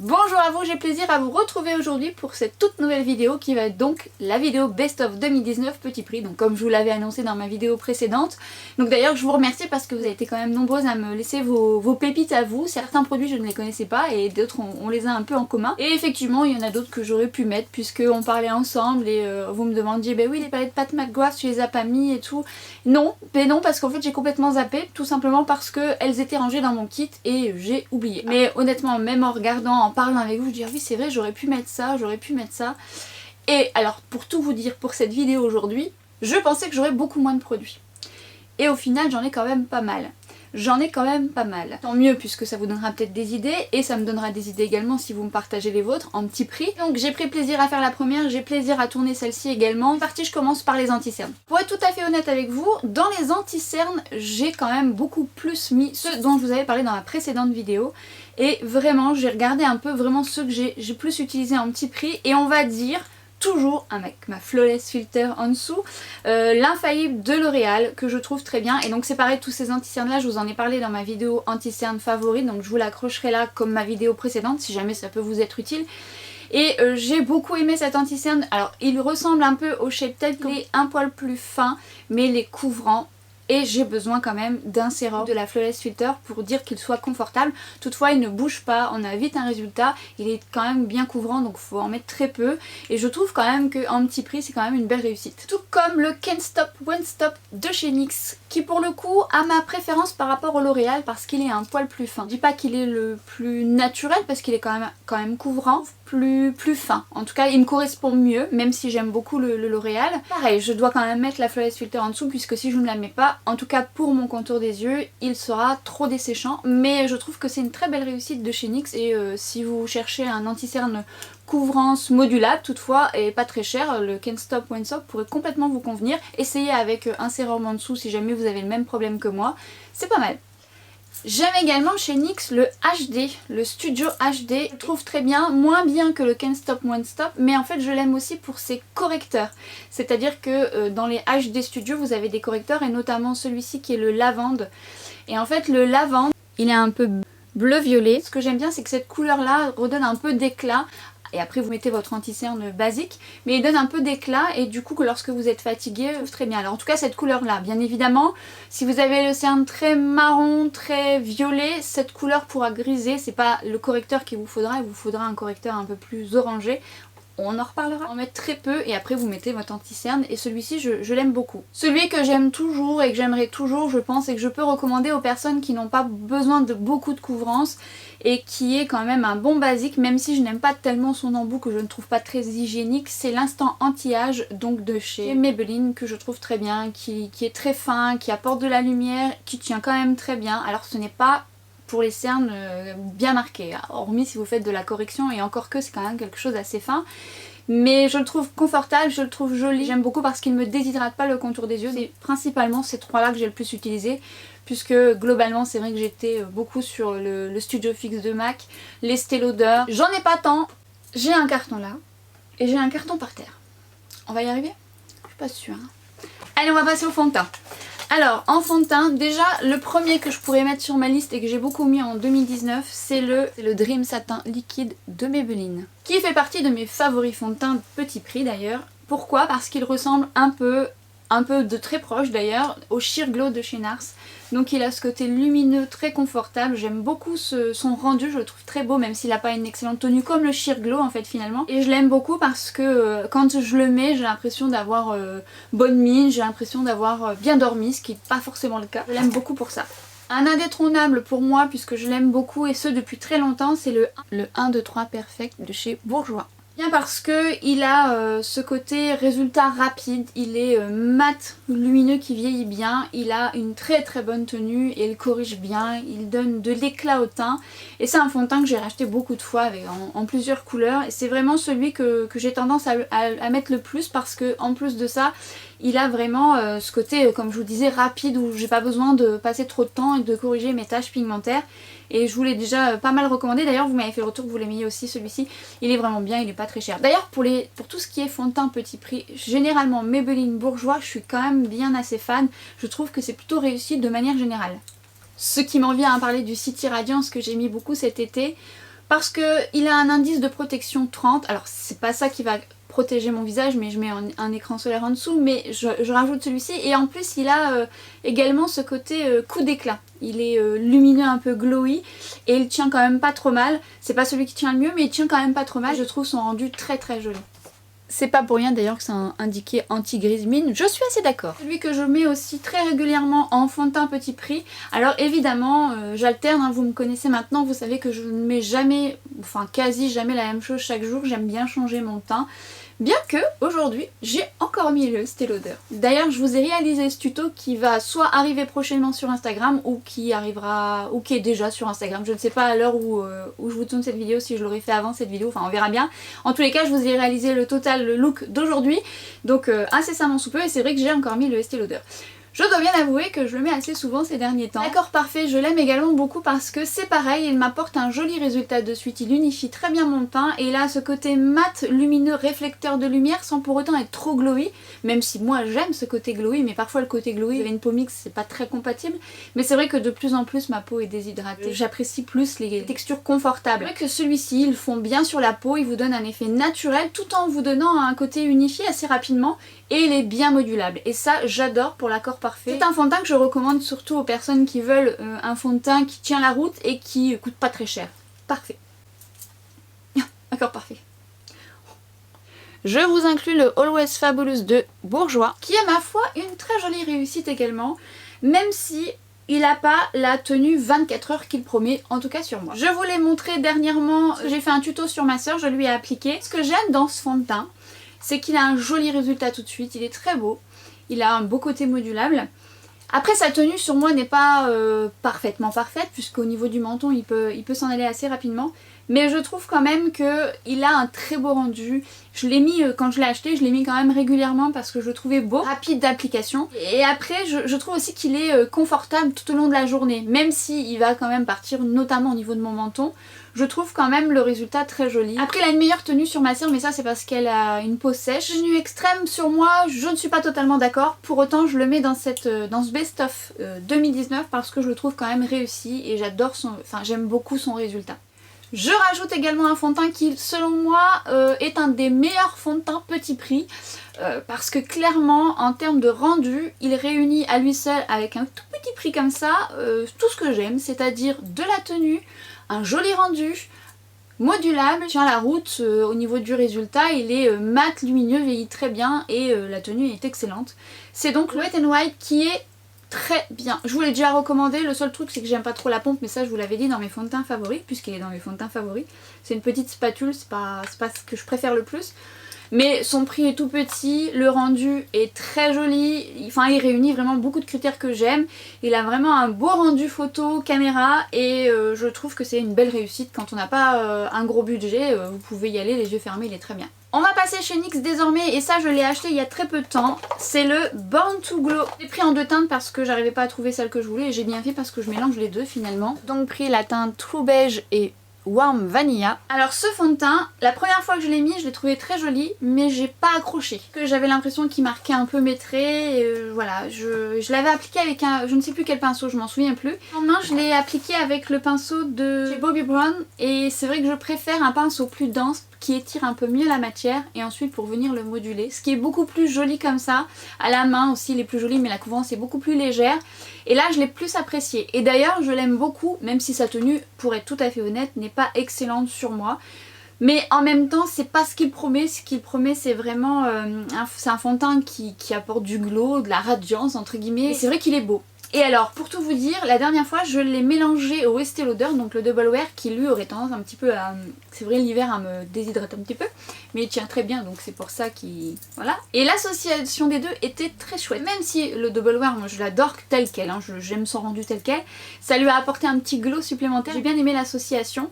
Bonjour à vous, j'ai plaisir à vous retrouver aujourd'hui pour cette toute nouvelle vidéo qui va être donc la vidéo Best of 2019 Petit Prix, donc comme je vous l'avais annoncé dans ma vidéo précédente. Donc d'ailleurs je vous remercie parce que vous avez été quand même nombreuses à me laisser vos pépites à vous. Certains produits je ne les connaissais pas et d'autres on les a un peu en commun. Et effectivement il y en a d'autres que j'aurais pu mettre puisque on parlait ensemble et vous me demandiez bah oui les palettes Pat McGrath tu les as pas mis et tout. Non, mais non parce qu'en fait j'ai complètement zappé tout simplement parce qu'elles étaient rangées dans mon kit et j'ai oublié. Mais honnêtement même en regardant, en parlant avec vous, je dis ah oui c'est vrai j'aurais pu mettre ça, j'aurais pu mettre ça. Et alors pour tout vous dire pour cette vidéo aujourd'hui, je pensais que j'aurais beaucoup moins de produits. Et au final j'en ai quand même pas mal. Tant mieux puisque ça vous donnera peut-être des idées et ça me donnera des idées également si vous me partagez les vôtres en petit prix. Donc j'ai pris plaisir à faire la première, j'ai plaisir à tourner celle-ci également. Partie, je commence par les anti-cernes. Pour être tout à fait honnête avec vous, dans les anti-cernes, j'ai quand même beaucoup plus mis ceux dont je vous avais parlé dans la précédente vidéo. Et vraiment, j'ai regardé un peu vraiment ceux que j'ai plus utilisés en petit prix et on va dire toujours avec ma Flawless Filter en dessous, l'infaillible de L'Oréal que je trouve très bien. Et donc c'est pareil, tous ces anti-cernes là je vous en ai parlé dans ma vidéo anti-cernes favorite, donc je vous l'accrocherai là comme ma vidéo précédente si jamais ça peut vous être utile. Et j'ai beaucoup aimé cet anti-cerne. Alors il ressemble un peu au Shape Tape, il est un poil plus fin mais les couvrant. Et j'ai besoin quand même d'un sérum de la Flawless Filter pour dire qu'il soit confortable. Toutefois il ne bouge pas, on a vite un résultat, il est quand même bien couvrant donc il faut en mettre très peu. Et je trouve quand même qu'en petit prix c'est quand même une belle réussite. Tout comme le Can't Stop Won't Stop de chez NYX qui pour le coup a ma préférence par rapport au L'Oréal parce qu'il est un poil plus fin. Je dis pas qu'il est le plus naturel parce qu'il est quand même couvrant, plus fin. En tout cas il me correspond mieux même si j'aime beaucoup le L'Oréal. Pareil je dois quand même mettre la Flawless Filter en dessous puisque si je ne la mets pas, en tout cas pour mon contour des yeux, il sera trop desséchant. Mais je trouve que c'est une très belle réussite de chez NYX et si vous cherchez un anti-cerne couvrance modulable toutefois et pas très cher, le Can't Stop Won't Stop pourrait complètement vous convenir. Essayez avec un sérum en dessous si jamais vous avez le même problème que moi, c'est pas mal. J'aime également chez NYX le HD, le Studio HD, je trouve très bien, moins bien que le Can't Stop Won't Stop, mais en fait je l'aime aussi pour ses correcteurs. C'est-à-dire que dans les HD Studio vous avez des correcteurs et notamment celui-ci qui est le lavande. Et en fait le lavande, il est un peu bleu-violet. Ce que j'aime bien c'est que cette couleur là redonne un peu d'éclat. Et après vous mettez votre anti-cerne basique, mais il donne un peu d'éclat et du coup que lorsque vous êtes fatigué, c'est très bien. Alors en tout cas cette couleur là, bien évidemment, si vous avez le cerne très marron, très violet, cette couleur pourra griser, c'est pas le correcteur qu'il vous faudra, il vous faudra un correcteur un peu plus orangé. On en reparlera. En mettre très peu et après vous mettez votre anti-cerne et celui-ci je l'aime beaucoup. Celui que j'aime toujours et que j'aimerais toujours je pense et que je peux recommander aux personnes qui n'ont pas besoin de beaucoup de couvrance et qui est quand même un bon basique même si je n'aime pas tellement son embout que je ne trouve pas très hygiénique, c'est l'instant anti-âge donc de chez Maybelline que je trouve très bien, qui est très fin, qui apporte de la lumière, qui tient quand même très bien. Alors ce n'est pas pour les cernes bien marqués, hormis si vous faites de la correction et encore que c'est quand même quelque chose d'assez fin. Mais je le trouve confortable, je le trouve joli, j'aime beaucoup parce qu'il ne me déshydrate pas le contour des yeux. C'est principalement ces trois là que j'ai le plus utilisé puisque globalement c'est vrai que j'étais beaucoup sur le Studio Fix de MAC, les Estée Lauder. J'en ai pas tant, j'ai un carton là et j'ai un carton par terre. On va y arriver? Je suis pas sûre. Hein. Allez on va passer au fond de teint. Alors en fond de teint, déjà le premier que je pourrais mettre sur ma liste et que j'ai beaucoup mis en 2019 c'est le Dream Satin Liquide de Maybelline qui fait partie de mes favoris fonds de teint petit prix d'ailleurs. Pourquoi? Parce qu'il ressemble un peu de très proche d'ailleurs au Sheer Glow de chez NARS. Donc il a ce côté lumineux très confortable, j'aime beaucoup son rendu, je le trouve très beau même s'il n'a pas une excellente tenue comme le Sheer Glow en fait finalement. Et je l'aime beaucoup parce que quand je le mets j'ai l'impression d'avoir bonne mine, j'ai l'impression d'avoir bien dormi, ce qui n'est pas forcément le cas. Je l'aime beaucoup pour ça. Un indétrônable pour moi puisque je l'aime beaucoup et ce depuis très longtemps c'est le 1, 2, 3 Perfect de chez Bourjois. Bien parce que il a ce côté résultat rapide, il est mat, lumineux qui vieillit bien, il a une très bonne tenue et il corrige bien, il donne de l'éclat au teint et c'est un fond de teint que j'ai racheté beaucoup de fois en plusieurs couleurs et c'est vraiment celui que j'ai tendance à mettre le plus parce que en plus de ça il a vraiment ce côté comme je vous disais rapide où j'ai pas besoin de passer trop de temps et de corriger mes taches pigmentaires. Et je vous l'ai déjà pas mal recommandé, d'ailleurs vous m'avez fait le retour que vous l'aimiez aussi celui-ci, il est vraiment bien, il est pas très cher. D'ailleurs pour tout ce qui est fond de teint petit prix, généralement Maybelline Bourjois, je suis quand même bien assez fan, je trouve que c'est plutôt réussi de manière générale. Ce qui m'en vient à parler du City Radiance que j'ai mis beaucoup cet été, parce qu'il a un indice de protection 30. Alors c'est pas ça qui va protéger mon visage, mais je mets un écran solaire en dessous, mais je rajoute celui-ci. Et en plus il a également ce côté coup d'éclat. Il est lumineux, un peu glowy, et il tient quand même pas trop mal. C'est pas celui qui tient le mieux, mais il tient quand même pas trop mal. Je trouve son rendu très très joli. C'est pas pour rien d'ailleurs que c'est indiqué anti-grise mine, je suis assez d'accord. Celui que je mets aussi très régulièrement en fond de teint petit prix. Alors évidemment j'alterne, hein, vous me connaissez maintenant, vous savez que je ne mets jamais, enfin quasi jamais la même chose chaque jour, j'aime bien changer mon teint. Bien que aujourd'hui j'ai encore mis le Estée Lauder. D'ailleurs je vous ai réalisé ce tuto qui va soit arriver prochainement sur Instagram ou qui arrivera, ou qui est déjà sur Instagram. Je ne sais pas à l'heure où je vous tourne cette vidéo si je l'aurais fait avant cette vidéo, enfin on verra bien. En tous les cas je vous ai réalisé le total look d'aujourd'hui, donc incessamment sous peu, et c'est vrai que j'ai encore mis le Estée Lauder. Je dois bien avouer que je le mets assez souvent ces derniers temps. L'accord parfait, je l'aime également beaucoup parce que c'est pareil, il m'apporte un joli résultat de suite, il unifie très bien mon teint et il a ce côté mat, lumineux, réflecteur de lumière sans pour autant être trop glowy, même si moi j'aime ce côté glowy, mais parfois le côté glowy avec une peau mixte c'est pas très compatible, mais c'est vrai que de plus en plus ma peau est déshydratée, j'apprécie plus les textures confortables. C'est vrai que celui-ci, il fond bien sur la peau, il vous donne un effet naturel tout en vous donnant un côté unifié assez rapidement. Et il est bien modulable et ça j'adore pour l'accord parfait. C'est un fond de teint que je recommande surtout aux personnes qui veulent un fond de teint qui tient la route et qui coûte pas très cher. Parfait. Accord parfait. Je vous inclus le Always Fabulous de Bourjois qui est ma foi une très jolie réussite également, même si il n'a pas la tenue 24 heures qu'il promet, en tout cas sur moi. Je vous l'ai montré dernièrement, j'ai fait un tuto sur ma soeur, je lui ai appliqué. Ce que j'aime dans ce fond de teint, c'est qu'il a un joli résultat tout de suite, il est très beau, il a un beau côté modulable. Après sa tenue sur moi n'est pas parfaitement parfaite puisqu'au niveau du menton il peut s'en aller assez rapidement. Mais je trouve quand même qu'il a un très beau rendu. Je l'ai mis, quand je l'ai acheté, je l'ai mis quand même régulièrement parce que je le trouvais beau, rapide d'application. Et après je trouve aussi qu'il est confortable tout au long de la journée. Même s'il va quand même partir notamment au niveau de mon menton. Je trouve quand même le résultat très joli. Après il a une meilleure tenue sur ma sœur, mais ça c'est parce qu'elle a une peau sèche. Tenue extrême sur moi, je ne suis pas totalement d'accord. Pour autant je le mets dans ce best-of 2019 parce que je le trouve quand même réussi et j'adore j'aime beaucoup son résultat. Je rajoute également un fond de teint qui selon moi est un des meilleurs fonds de teint petit prix parce que clairement en termes de rendu il réunit à lui seul avec un tout petit prix comme ça tout ce que j'aime, c'est-à-dire de la tenue, un joli rendu, modulable, tient la route au niveau du résultat, il est mat, lumineux, vieillit très bien et la tenue est excellente. C'est donc le Wet n Wild qui est très bien. Je vous l'ai déjà recommandé, le seul truc c'est que j'aime pas trop la pompe, mais ça je vous l'avais dit dans mes fonds de teint favoris, puisqu'il est dans mes fonds de teint favoris. C'est une petite spatule, c'est pas ce que je préfère le plus. Mais son prix est tout petit, le rendu est très joli, enfin il réunit vraiment beaucoup de critères que j'aime. Il a vraiment un beau rendu photo, caméra et je trouve que c'est une belle réussite. Quand on n'a pas un gros budget, vous pouvez y aller les yeux fermés, il est très bien. On va passer chez NYX désormais et ça je l'ai acheté il y a très peu de temps. C'est le Born to Glow. J'ai pris en deux teintes parce que j'arrivais pas à trouver celle que je voulais et j'ai bien fait parce que je mélange les deux finalement. Donc pris la teinte True Beige et Warm Vanilla. Alors ce fond de teint, la première fois que je l'ai mis, je l'ai trouvé très joli, mais j'ai pas accroché. Que j'avais l'impression qu'il marquait un peu mes traits, voilà, je l'avais appliqué avec je ne sais plus quel pinceau, je m'en souviens plus. En main, je l'ai appliqué avec le pinceau de chez Bobbi Brown, et c'est vrai que je préfère un pinceau plus dense, qui étire un peu mieux la matière, et ensuite pour venir le moduler. Ce qui est beaucoup plus joli comme ça. À la main aussi, il est plus joli, mais la couvrance est beaucoup plus légère. Et là, je l'ai plus apprécié. Et d'ailleurs, je l'aime beaucoup, même si sa tenue, pour être tout à fait honnête, n'est pas excellente sur moi. Mais en même temps, c'est pas ce qu'il promet. Ce qu'il promet, c'est vraiment c'est un fond de teint qui apporte du glow, de la radiance, entre guillemets. Et c'est vrai qu'il est beau. Et alors, pour tout vous dire, la dernière fois, je l'ai mélangé au Estée Lauder, donc le Double Wear, qui lui aurait tendance un petit peu à... C'est vrai, l'hiver, à me déshydrater un petit peu, mais il tient très bien, donc c'est pour ça qu'il... Voilà. Et l'association des deux était très chouette. Même si le Double Wear, moi je l'adore tel quel, hein, j'aime son rendu tel quel, ça lui a apporté un petit glow supplémentaire. J'ai bien aimé l'association,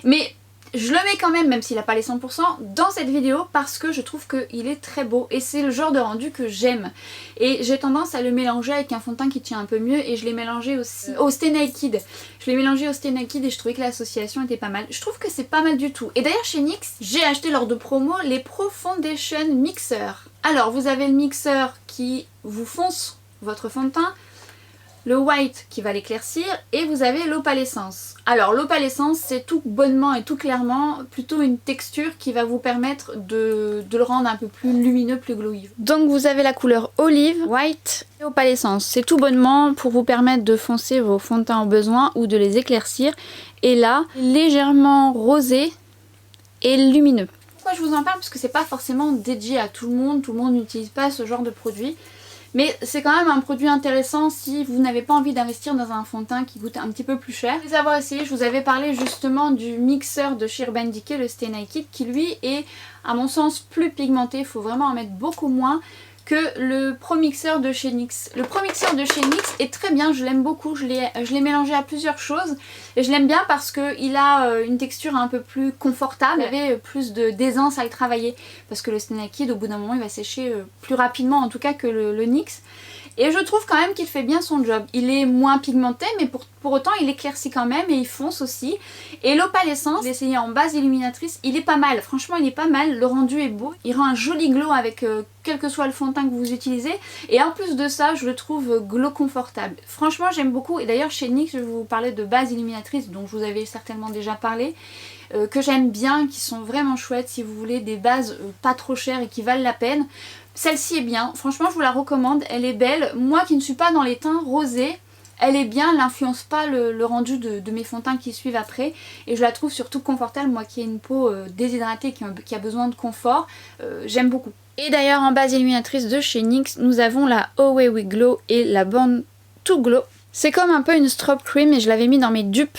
mais... Je le mets quand même s'il n'a pas les 100%, dans cette vidéo parce que je trouve qu'il est très beau et c'est le genre de rendu que j'aime. Et j'ai tendance à le mélanger avec un fond de teint qui tient un peu mieux et je l'ai mélangé aussi au Stay Naked. Je l'ai mélangé au Stay Naked et je trouvais que l'association était pas mal. Je trouve que c'est pas mal du tout. Et d'ailleurs chez NYX, j'ai acheté lors de promo les Pro Foundation Mixer. Alors vous avez le mixeur qui vous fonce votre fond de teint. le white qui va l'éclaircir et vous avez l'opalescence. Alors l'opalescence c'est tout bonnement et tout clairement plutôt une texture qui va vous permettre de le rendre un peu plus lumineux, plus glowy. Donc vous avez la couleur olive, white et opalescence. C'est tout bonnement pour vous permettre de foncer vos fonds de teint au besoin ou de les éclaircir. Et là, légèrement rosé et lumineux. Pourquoi je vous en parle? Parce que c'est pas forcément dédié à tout le monde n'utilise pas ce genre de produit. Mais c'est quand même un produit intéressant si vous n'avez pas envie d'investir dans un fond de teint qui coûte un petit peu plus cher. Après avoir essayé, je vous avais parlé justement du mixeur de chez Urban Decay, le Stay Naked, qui lui est à mon sens plus pigmenté, il faut vraiment en mettre beaucoup moins que le Pro Mixer de chez NYX. Le Pro Mixer de chez NYX est très bien, je l'aime beaucoup, je l'ai mélangé à plusieurs choses et je l'aime bien parce qu'il a une texture un peu plus confortable, il avait plus d'aisance à le travailler parce que le Stay Naked au bout d'un moment il va sécher plus rapidement en tout cas que le NYX. Et je trouve quand même qu'il fait bien son job. Il est moins pigmenté mais pour autant il éclaircit quand même et il fonce aussi. Et l'opalescence, je l'ai essayé en base illuminatrice, il est pas mal. Franchement il est pas mal, le rendu est beau. Il rend un joli glow avec quel que soit le fond de teint que vous utilisez. Et en plus de ça je le trouve glow confortable. Franchement j'aime beaucoup. Et d'ailleurs chez NYX je vais vous parler de base illuminatrice dont je vous avais certainement déjà parlé. Que j'aime bien, qui sont vraiment chouettes si vous voulez des bases pas trop chères et qui valent la peine. Celle-ci est bien, franchement je vous la recommande, elle est belle. Moi qui ne suis pas dans les teints rosés, elle est bien, elle n'influence pas le rendu de mes fonds de teint qui suivent après. Et je la trouve surtout confortable, moi qui ai une peau déshydratée, qui a besoin de confort, j'aime beaucoup. Et d'ailleurs en base illuminatrice de chez NYX, nous avons la Away We Glow et la Born to Glow. C'est comme un peu une strobe cream et je l'avais mis dans mes dupes,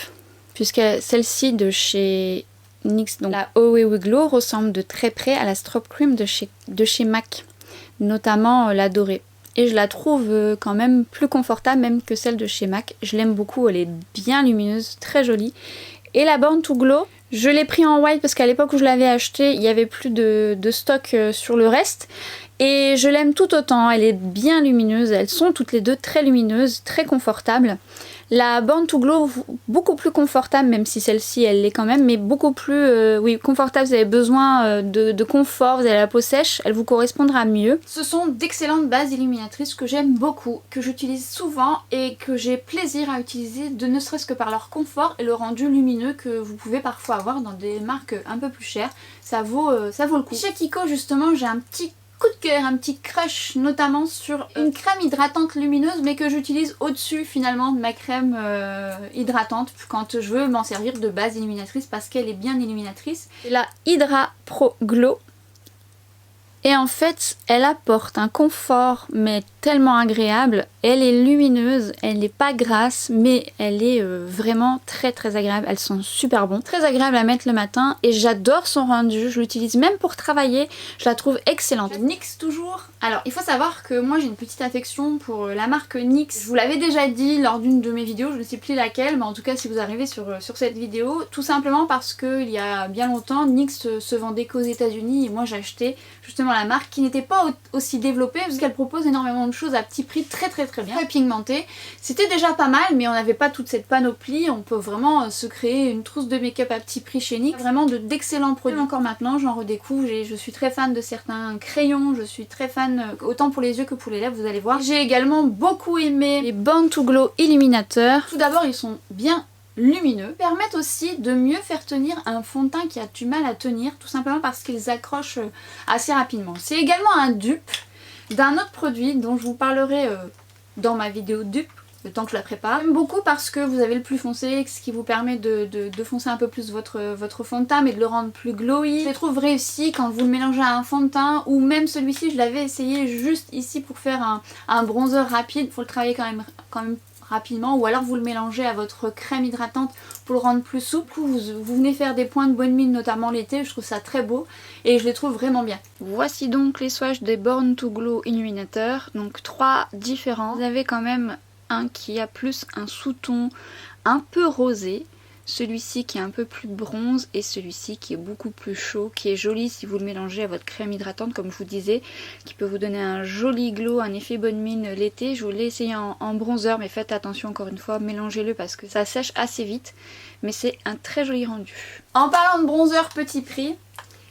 puisque celle-ci de chez NYX, donc la Away We Glow, ressemble de très près à la strobe cream de chez MAC. Notamment la dorée. Et je la trouve quand même plus confortable même que celle de chez MAC. Je l'aime beaucoup, elle est bien lumineuse, très jolie. Et la Born to Glow, je l'ai pris en white parce qu'à l'époque où je l'avais acheté, il n'y avait plus de stock sur le reste. Et je l'aime tout autant, elle est bien lumineuse, elles sont toutes les deux très lumineuses, très confortables. La Born to Glow, beaucoup plus confortable, même si celle-ci elle l'est quand même, mais beaucoup plus oui, confortable. Vous avez besoin de confort, vous avez la peau sèche, elle vous correspondra mieux. Ce sont d'excellentes bases illuminatrices que j'aime beaucoup, que j'utilise souvent et que j'ai plaisir à utiliser, ne serait-ce que par leur confort et le rendu lumineux que vous pouvez parfois avoir dans des marques un peu plus chères. Ça vaut le coup. Chez Kiko justement, j'ai un petit coup de cœur, un petit crush notamment sur une crème hydratante lumineuse mais que j'utilise au-dessus finalement de ma crème hydratante quand je veux m'en servir de base illuminatrice parce qu'elle est bien illuminatrice. C'est la Hydra Pro Glow. Et en fait, elle apporte un confort mais tellement agréable. Elle est lumineuse, elle n'est pas grasse, mais elle est vraiment très très agréable. Elles sont super bonnes, très agréable à mettre le matin et j'adore son rendu. Je l'utilise même pour travailler, je la trouve excellente. NYX toujours. Alors, il faut savoir que moi j'ai une petite affection pour la marque NYX. Je vous l'avais déjà dit lors d'une de mes vidéos, je ne sais plus laquelle, mais en tout cas si vous arrivez sur cette vidéo, tout simplement parce qu'il y a bien longtemps, NYX se vendait qu'aux États-Unis et moi j'ai acheté justement la marque qui n'était pas aussi développée parce qu'elle propose énormément de choses à petit prix très bien, très pigmentée. C'était déjà pas mal mais on n'avait pas toute cette panoplie, on peut vraiment se créer une trousse de make-up à petit prix chez NYX. Vraiment d'excellents produits. Encore maintenant j'en redécouvre, je suis très fan de certains crayons, je suis très fan autant pour les yeux que pour les lèvres, vous allez voir. J'ai également beaucoup aimé les Born to Glow illuminateurs. Tout d'abord ils sont bien lumineux, permettent aussi de mieux faire tenir un fond de teint qui a du mal à tenir, tout simplement parce qu'ils accrochent assez rapidement. C'est également un dupe d'un autre produit dont je vous parlerai dans ma vidéo dupe, le temps que je la prépare. J'aime beaucoup parce que vous avez le plus foncé, ce qui vous permet de foncer un peu plus votre fond de teint mais de le rendre plus glowy. Je les trouve réussis quand vous le mélangez à un fond de teint ou même celui-ci je l'avais essayé juste ici pour faire un bronzer rapide, il faut le travailler quand même rapidement ou alors vous le mélangez à votre crème hydratante pour le rendre plus souple. Vous venez faire des points de bonne mine notamment l'été, je trouve ça très beau et je les trouve vraiment bien. Voici donc les swatchs des Born to Glow illuminateurs, donc 3 différents. Vous avez quand même un qui a plus un sous-ton un peu rosé, celui-ci qui est un peu plus bronze et celui-ci qui est beaucoup plus chaud, qui est joli si vous le mélangez à votre crème hydratante comme je vous disais, qui peut vous donner un joli glow, un effet bonne mine l'été. Je vous l'ai essayé en bronzer mais faites attention encore une fois, mélangez-le parce que ça sèche assez vite mais c'est un très joli rendu. En parlant de bronzer petit prix,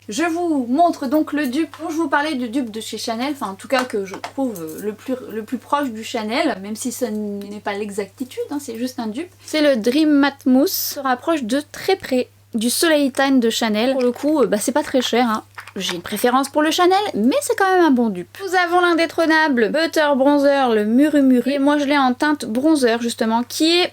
Je vous montre donc le dupe. Je vous parlais du dupe de chez Chanel, enfin en tout cas que je trouve le plus proche du Chanel, même si ce n'est pas l'exactitude, hein, c'est juste un dupe. C'est le Dream Matte Mousse, se rapproche de très près du Soleil Tan de Chanel. Pour le coup, c'est pas très cher, hein. J'ai une préférence pour le Chanel, mais c'est quand même un bon dupe. Nous avons l'indétrônable Butter Bronzer, le Murumuru. Et moi je l'ai en teinte bronzer justement, qui est,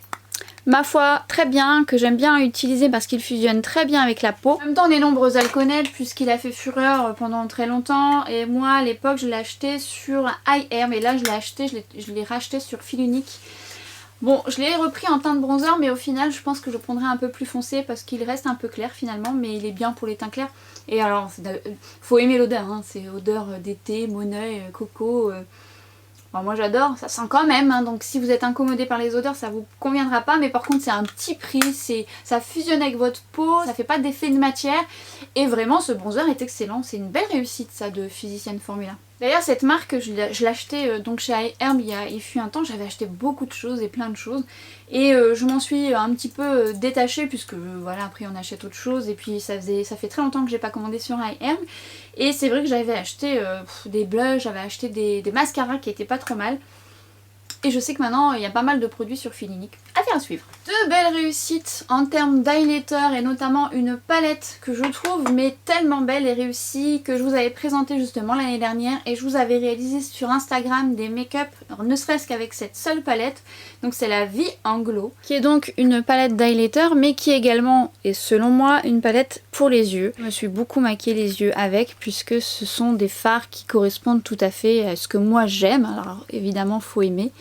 ma foi, très bien, que j'aime bien utiliser parce qu'il fusionne très bien avec la peau. En même temps, on est nombreux à le connaître puisqu'il a fait fureur pendant très longtemps. Et moi, à l'époque, je l'ai acheté sur iHair, mais là, je l'ai racheté sur fil unique. Bon, je l'ai repris en teinte bronzer, mais au final, je pense que je prendrai un peu plus foncé parce qu'il reste un peu clair finalement, mais il est bien pour les teints clairs. Et alors, faut aimer l'odeur, hein. C'est odeur d'été, moneuil, coco. Bon, moi j'adore, ça sent quand même, hein, donc si vous êtes incommodé par les odeurs, ça vous conviendra pas, mais par contre c'est un petit prix, ça fusionne avec votre peau, ça fait pas d'effet de matière, et vraiment ce bronzer est excellent, c'est une belle réussite ça de Physicians Formula. D'ailleurs cette marque, je l'ai achetée donc chez iHerb il fut un temps, j'avais acheté beaucoup de choses et plein de choses, et je m'en suis un petit peu détachée puisque voilà, après on achète autre chose, et puis ça fait très longtemps que j'ai pas commandé sur iHerb, et c'est vrai que j'avais acheté des blushs, j'avais acheté des mascaras qui étaient pas trop mal. Et je sais que maintenant il y a pas mal de produits sur fil unique. Affaire à suivre. De belles réussites en termes d'highlighter et notamment une palette que je trouve mais tellement belle et réussie que je vous avais présentée justement l'année dernière et je vous avais réalisé sur Instagram des make-up ne serait-ce qu'avec cette seule palette. Donc c'est la Vie en Glow qui est donc une palette d'highlighter mais qui est également, et selon moi, une palette pour les yeux. Je me suis beaucoup maquillé les yeux avec puisque ce sont des fards qui correspondent tout à fait à ce que moi j'aime. Alors évidemment faut aimer.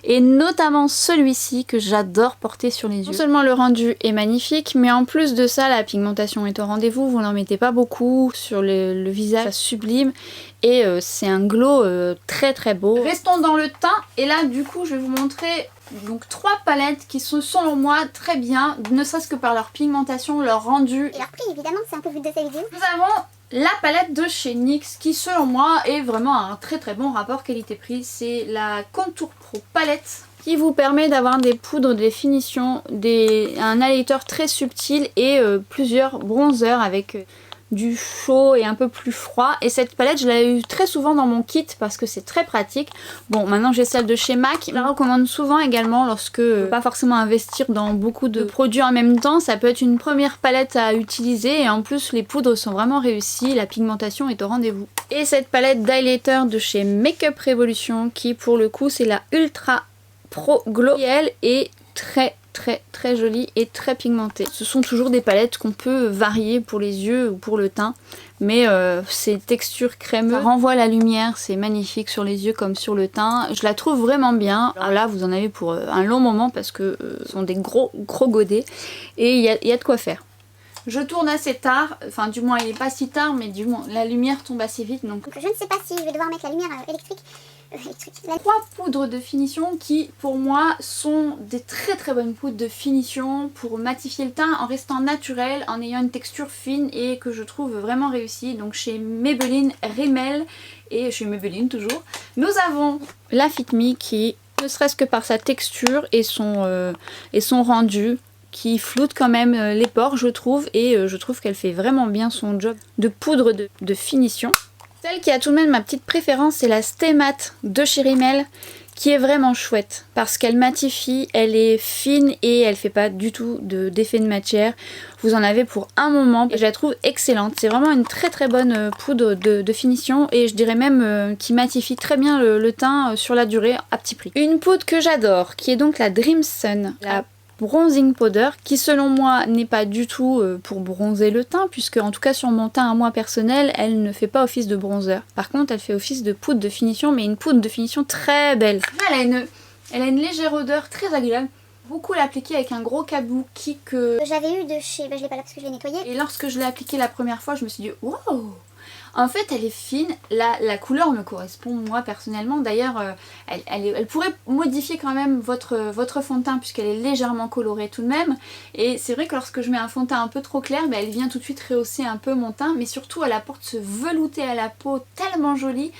Et notamment celui-ci que j'adore porter sur les yeux. Non seulement le rendu est magnifique, mais en plus de ça, la pigmentation est au rendez-vous. Vous n'en mettez pas beaucoup sur le visage, ça sublime. Et c'est un glow très très beau. Restons dans le teint. Et là, du coup, je vais vous montrer donc 3 palettes qui sont selon moi très bien, ne serait-ce que par leur pigmentation, leur rendu. Et leur prix, évidemment, c'est un peu vu de sa vidéo. Nous avons la palette de chez NYX qui selon moi est vraiment un très très bon rapport qualité-prix. C'est la Contour Pro palette qui vous permet d'avoir des poudres, des finitions, un highlighter très subtil et plusieurs bronzers avec du chaud et un peu plus froid. Et cette palette je l'ai eu très souvent dans mon kit parce que c'est très pratique. Bon, maintenant j'ai celle de chez MAC. Je la recommande souvent également lorsque pas forcément investir dans beaucoup de produits en même temps. Ça peut être une première palette à utiliser et en plus les poudres sont vraiment réussies, la pigmentation est au rendez-vous. Et cette palette d'highlighter de chez Makeup Revolution qui pour le coup c'est la Ultra Pro Glow et elle est très jolie et très pigmentée. Ce sont toujours des palettes qu'on peut varier pour les yeux ou pour le teint, mais ces textures crémeuses, ça renvoie la lumière, c'est magnifique sur les yeux comme sur le teint. Je la trouve vraiment bien. Alors là vous en avez pour un long moment parce que ce sont des gros godets et il y a de quoi faire. Je tourne assez tard, enfin du moins il n'est pas si tard, mais du moins la lumière tombe assez vite. Donc je ne sais pas si je vais devoir mettre la lumière électrique. 3 poudres de finition qui pour moi sont des très bonnes poudres de finition pour matifier le teint en restant naturel, en ayant une texture fine et que je trouve vraiment réussie. Donc chez Maybelline Rimmel et chez Maybelline toujours. Nous avons la Fit Me qui, ne serait-ce que par sa texture et son rendu, qui floute quand même les pores je trouve, et je trouve qu'elle fait vraiment bien son job de poudre de finition. Celle qui a tout de même ma petite préférence, c'est la Stay Matte de chez Rimmel, qui est vraiment chouette parce qu'elle matifie, elle est fine et elle fait pas du tout d'effet de matière. Vous en avez pour un moment et je la trouve excellente. C'est vraiment une très bonne poudre de finition et je dirais même qui matifie très bien le teint sur la durée à petit prix. Une poudre que j'adore qui est donc la Dream Sun, la bronzing powder, qui selon moi n'est pas du tout pour bronzer le teint, puisque en tout cas sur mon teint à moi personnel, elle ne fait pas office de bronzer. Par contre elle fait office de poudre de finition, mais une poudre de finition très belle. Elle a une légère odeur très agréable. Beaucoup l'appliquer avec un gros kabuki que j'avais eu de chez... je l'ai pas là parce que je l'ai nettoyé. Et lorsque je l'ai appliqué la première fois, je me suis dit wow! En fait elle est fine, la couleur me correspond moi personnellement, d'ailleurs elle pourrait modifier quand même votre fond de teint puisqu'elle est légèrement colorée tout de même, et c'est vrai que lorsque je mets un fond de teint un peu trop clair, elle vient tout de suite rehausser un peu mon teint, mais surtout elle apporte ce velouté à la peau tellement joli.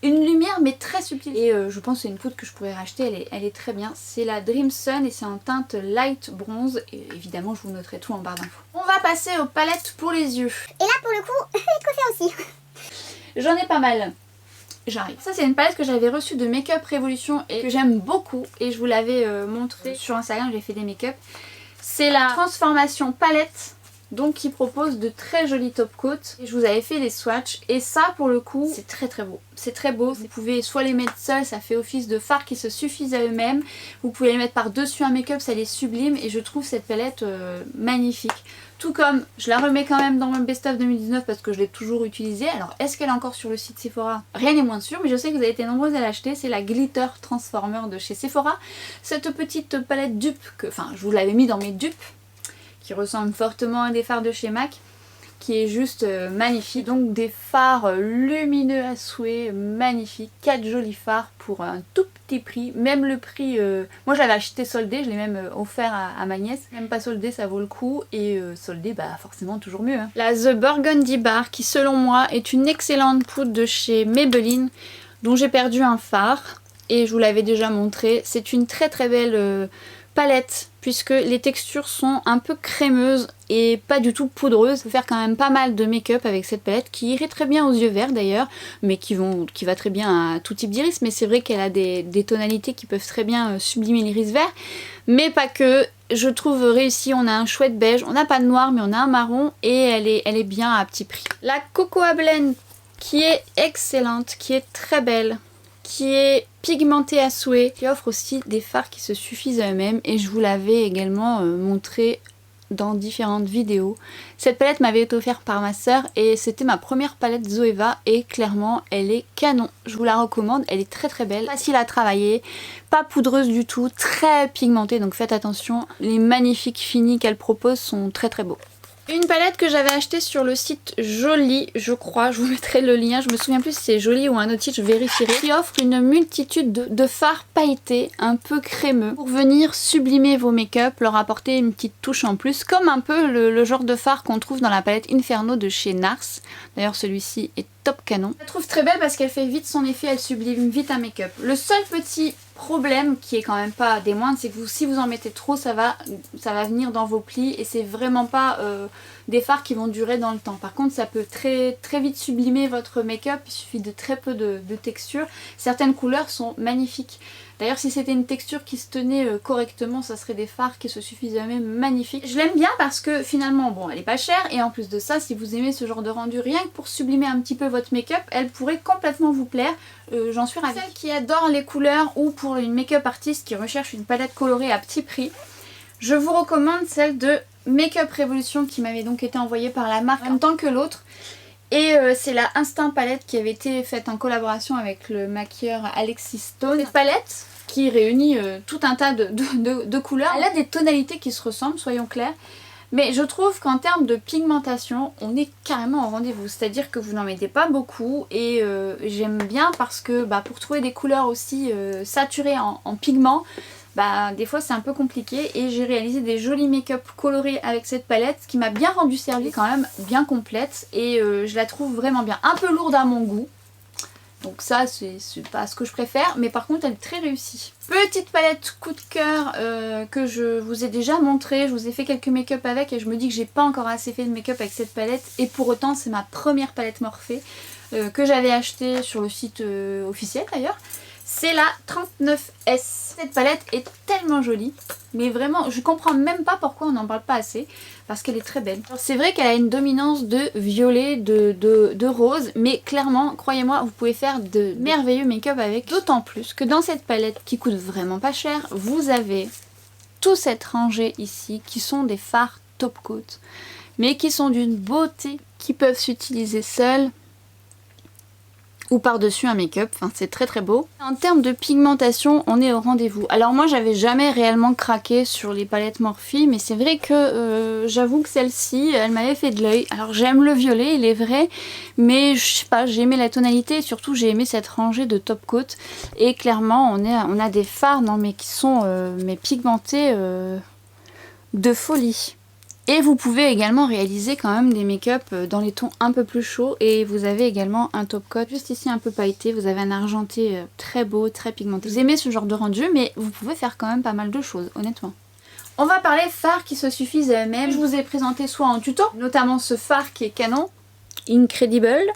une lumière mais très subtile. Et je pense que c'est une poudre que je pourrais racheter, elle est très bien. C'est la Dream Sun et c'est en teinte light bronze. Et évidemment je vous noterai tout en barre d'infos. On va passer aux palettes pour les yeux. Et là pour le coup, les coiffeurs aussi. J'en ai pas mal. J'arrive. Ça c'est une palette que j'avais reçue de Make Up Revolution et que j'aime beaucoup. Et je vous l'avais montré sur Instagram, j'ai fait des make-up. C'est la Transformation Palette. Donc qui propose de très jolis top coats. Et je vous avais fait les swatchs et ça pour le coup c'est très très beau. C'est très beau, vous pouvez soit les mettre seuls, ça fait office de fards qui se suffisent à eux-mêmes. Vous pouvez les mettre par dessus un make-up, ça les sublime et je trouve cette palette magnifique. Tout comme je la remets quand même dans mon best-of 2019 parce que je l'ai toujours utilisée. Alors est-ce qu'elle est encore sur le site Sephora? Rien n'est moins sûr, mais je sais que vous avez été nombreuses à l'acheter. C'est la Glitter Transformer de chez Sephora. Cette petite palette dupe, enfin je vous l'avais mis dans mes dupes, qui ressemble fortement à des fards de chez MAC, qui est juste magnifique. Donc des fards lumineux à souhait, magnifiques, 4 jolis fards pour un tout petit prix, même le prix, moi j'avais acheté soldé, je l'ai même offert à ma nièce, même pas soldé ça vaut le coup, et soldé bah forcément toujours mieux. Hein. La The Burgundy Bar qui selon moi est une excellente poudre de chez Maybelline, dont j'ai perdu un fard, et je vous l'avais déjà montré, c'est une très très belle palette puisque les textures sont un peu crémeuses et pas du tout poudreuses. Il faut faire quand même pas mal de make-up avec cette palette qui irait très bien aux yeux verts d'ailleurs, mais qui va très bien à tout type d'iris, mais c'est vrai qu'elle a des tonalités qui peuvent très bien sublimer l'iris vert, mais pas que. Je trouve réussi, on a un chouette beige, on n'a pas de noir mais on a un marron et elle est bien à petit prix. La Cocoa Blend qui est excellente, qui est très belle, qui est pigmentée à souhait, qui offre aussi des fards qui se suffisent à eux-mêmes et je vous l'avais également montré dans différentes vidéos. Cette palette m'avait été offerte par ma soeur et c'était ma première palette Zoeva et clairement elle est canon. Je vous la recommande, elle est très très belle, facile à travailler, pas poudreuse du tout, très pigmentée donc faites attention. Les magnifiques finis qu'elle propose sont très très beaux. Une palette que j'avais achetée sur le site Jolie, je crois, je vous mettrai le lien, je me souviens plus si c'est Jolie ou un autre site, je vérifierai, qui offre une multitude de fards pailletés, un peu crémeux, pour venir sublimer vos make-up, leur apporter une petite touche en plus, comme un peu le genre de fard qu'on trouve dans la palette Inferno de chez NARS. D'ailleurs celui-ci est top canon. Je la trouve très belle parce qu'elle fait vite son effet, elle sublime vite un make-up. Le seul petit problème qui est quand même pas des moindres, c'est que si vous en mettez trop ça va venir dans vos plis et c'est vraiment pas des fards qui vont durer dans le temps. Par contre ça peut très vite sublimer votre make-up, il suffit de très peu de texture. Certaines couleurs sont magnifiques. D'ailleurs si c'était une texture qui se tenait correctement, ça serait des fards qui se suffisent à eux-mêmes magnifiques. Je l'aime bien parce que finalement bon elle est pas chère et en plus de ça si vous aimez ce genre de rendu rien que pour sublimer un petit peu votre make-up, elle pourrait complètement vous plaire. J'en suis ravie. Celles qui adorent les couleurs ou pour une make-up artiste qui recherche une palette colorée à petit prix, je vous recommande celle de Make Up Revolution qui m'avait donc été envoyée par la marque en même temps que l'autre. Et c'est la Instinct palette qui avait été faite en collaboration avec le maquilleur Alexis Stone. Cette palette qui réunit tout un tas de couleurs. Elle a des tonalités qui se ressemblent, soyons clairs. Mais je trouve qu'en termes de pigmentation, on est carrément au rendez-vous. C'est-à-dire que vous n'en mettez pas beaucoup et j'aime bien parce que pour trouver des couleurs aussi saturées en pigments, des fois c'est un peu compliqué et j'ai réalisé des jolis make-up colorés avec cette palette qui m'a bien rendu service, quand même bien complète et je la trouve vraiment bien. Un peu lourde à mon goût. Donc ça c'est pas ce que je préfère, mais par contre elle est très réussie. Petite palette coup de cœur que je vous ai déjà montré, je vous ai fait quelques make-up avec et je me dis que j'ai pas encore assez fait de make-up avec cette palette et pour autant c'est ma première palette Morphe que j'avais achetée sur le site officiel d'ailleurs. C'est la 39S. Cette palette est tellement jolie, mais vraiment je comprends même pas pourquoi on n'en parle pas assez, parce qu'elle est très belle. C'est vrai qu'elle a une dominance de violet, de rose, mais clairement, croyez-moi, vous pouvez faire de merveilleux make-up avec. D'autant plus que dans cette palette qui coûte vraiment pas cher, vous avez toute cette rangée ici qui sont des fards top coat, mais qui sont d'une beauté, qui peuvent s'utiliser seuls ou par-dessus un make-up, enfin c'est très très beau. En termes de pigmentation, on est au rendez-vous. Alors moi j'avais jamais réellement craqué sur les palettes Morphe, mais c'est vrai que j'avoue que celle-ci, elle m'avait fait de l'œil. Alors j'aime le violet, il est vrai, mais je sais pas, j'ai aimé la tonalité et surtout j'ai aimé cette rangée de top coat. Et clairement on a des fards, non mais qui sont pigmentés de folie. Et vous pouvez également réaliser quand même des make-up dans les tons un peu plus chauds. Et vous avez également un top coat juste ici un peu pailleté. Vous avez un argenté très beau, très pigmenté. Vous aimez ce genre de rendu, mais vous pouvez faire quand même pas mal de choses, honnêtement. On va parler fards qui se suffisent à eux-mêmes. Je vous ai présenté soit en tuto, notamment ce fard qui est canon, Incredible,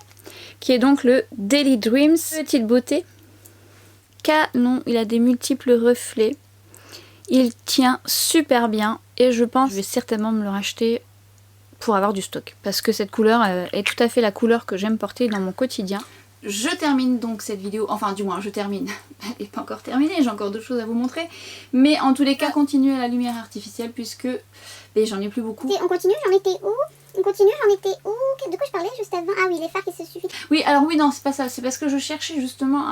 qui est donc le Daily Dreams. Petite beauté. Canon, il a des multiples reflets. Il tient super bien et je pense que je vais certainement me le racheter pour avoir du stock. Parce que cette couleur est tout à fait la couleur que j'aime porter dans mon quotidien. Je termine donc cette vidéo, enfin du moins je termine, elle n'est pas encore terminée, j'ai encore d'autres choses à vous montrer. Mais en tous les cas, continuez à la lumière artificielle puisque j'en ai plus beaucoup. Et on continue, j'en étais où? On continue, j'en étais où? De quoi je parlais juste avant? Ah oui, les fards qui se suffisent. Oui, alors oui, non, c'est pas ça, c'est parce que je cherchais justement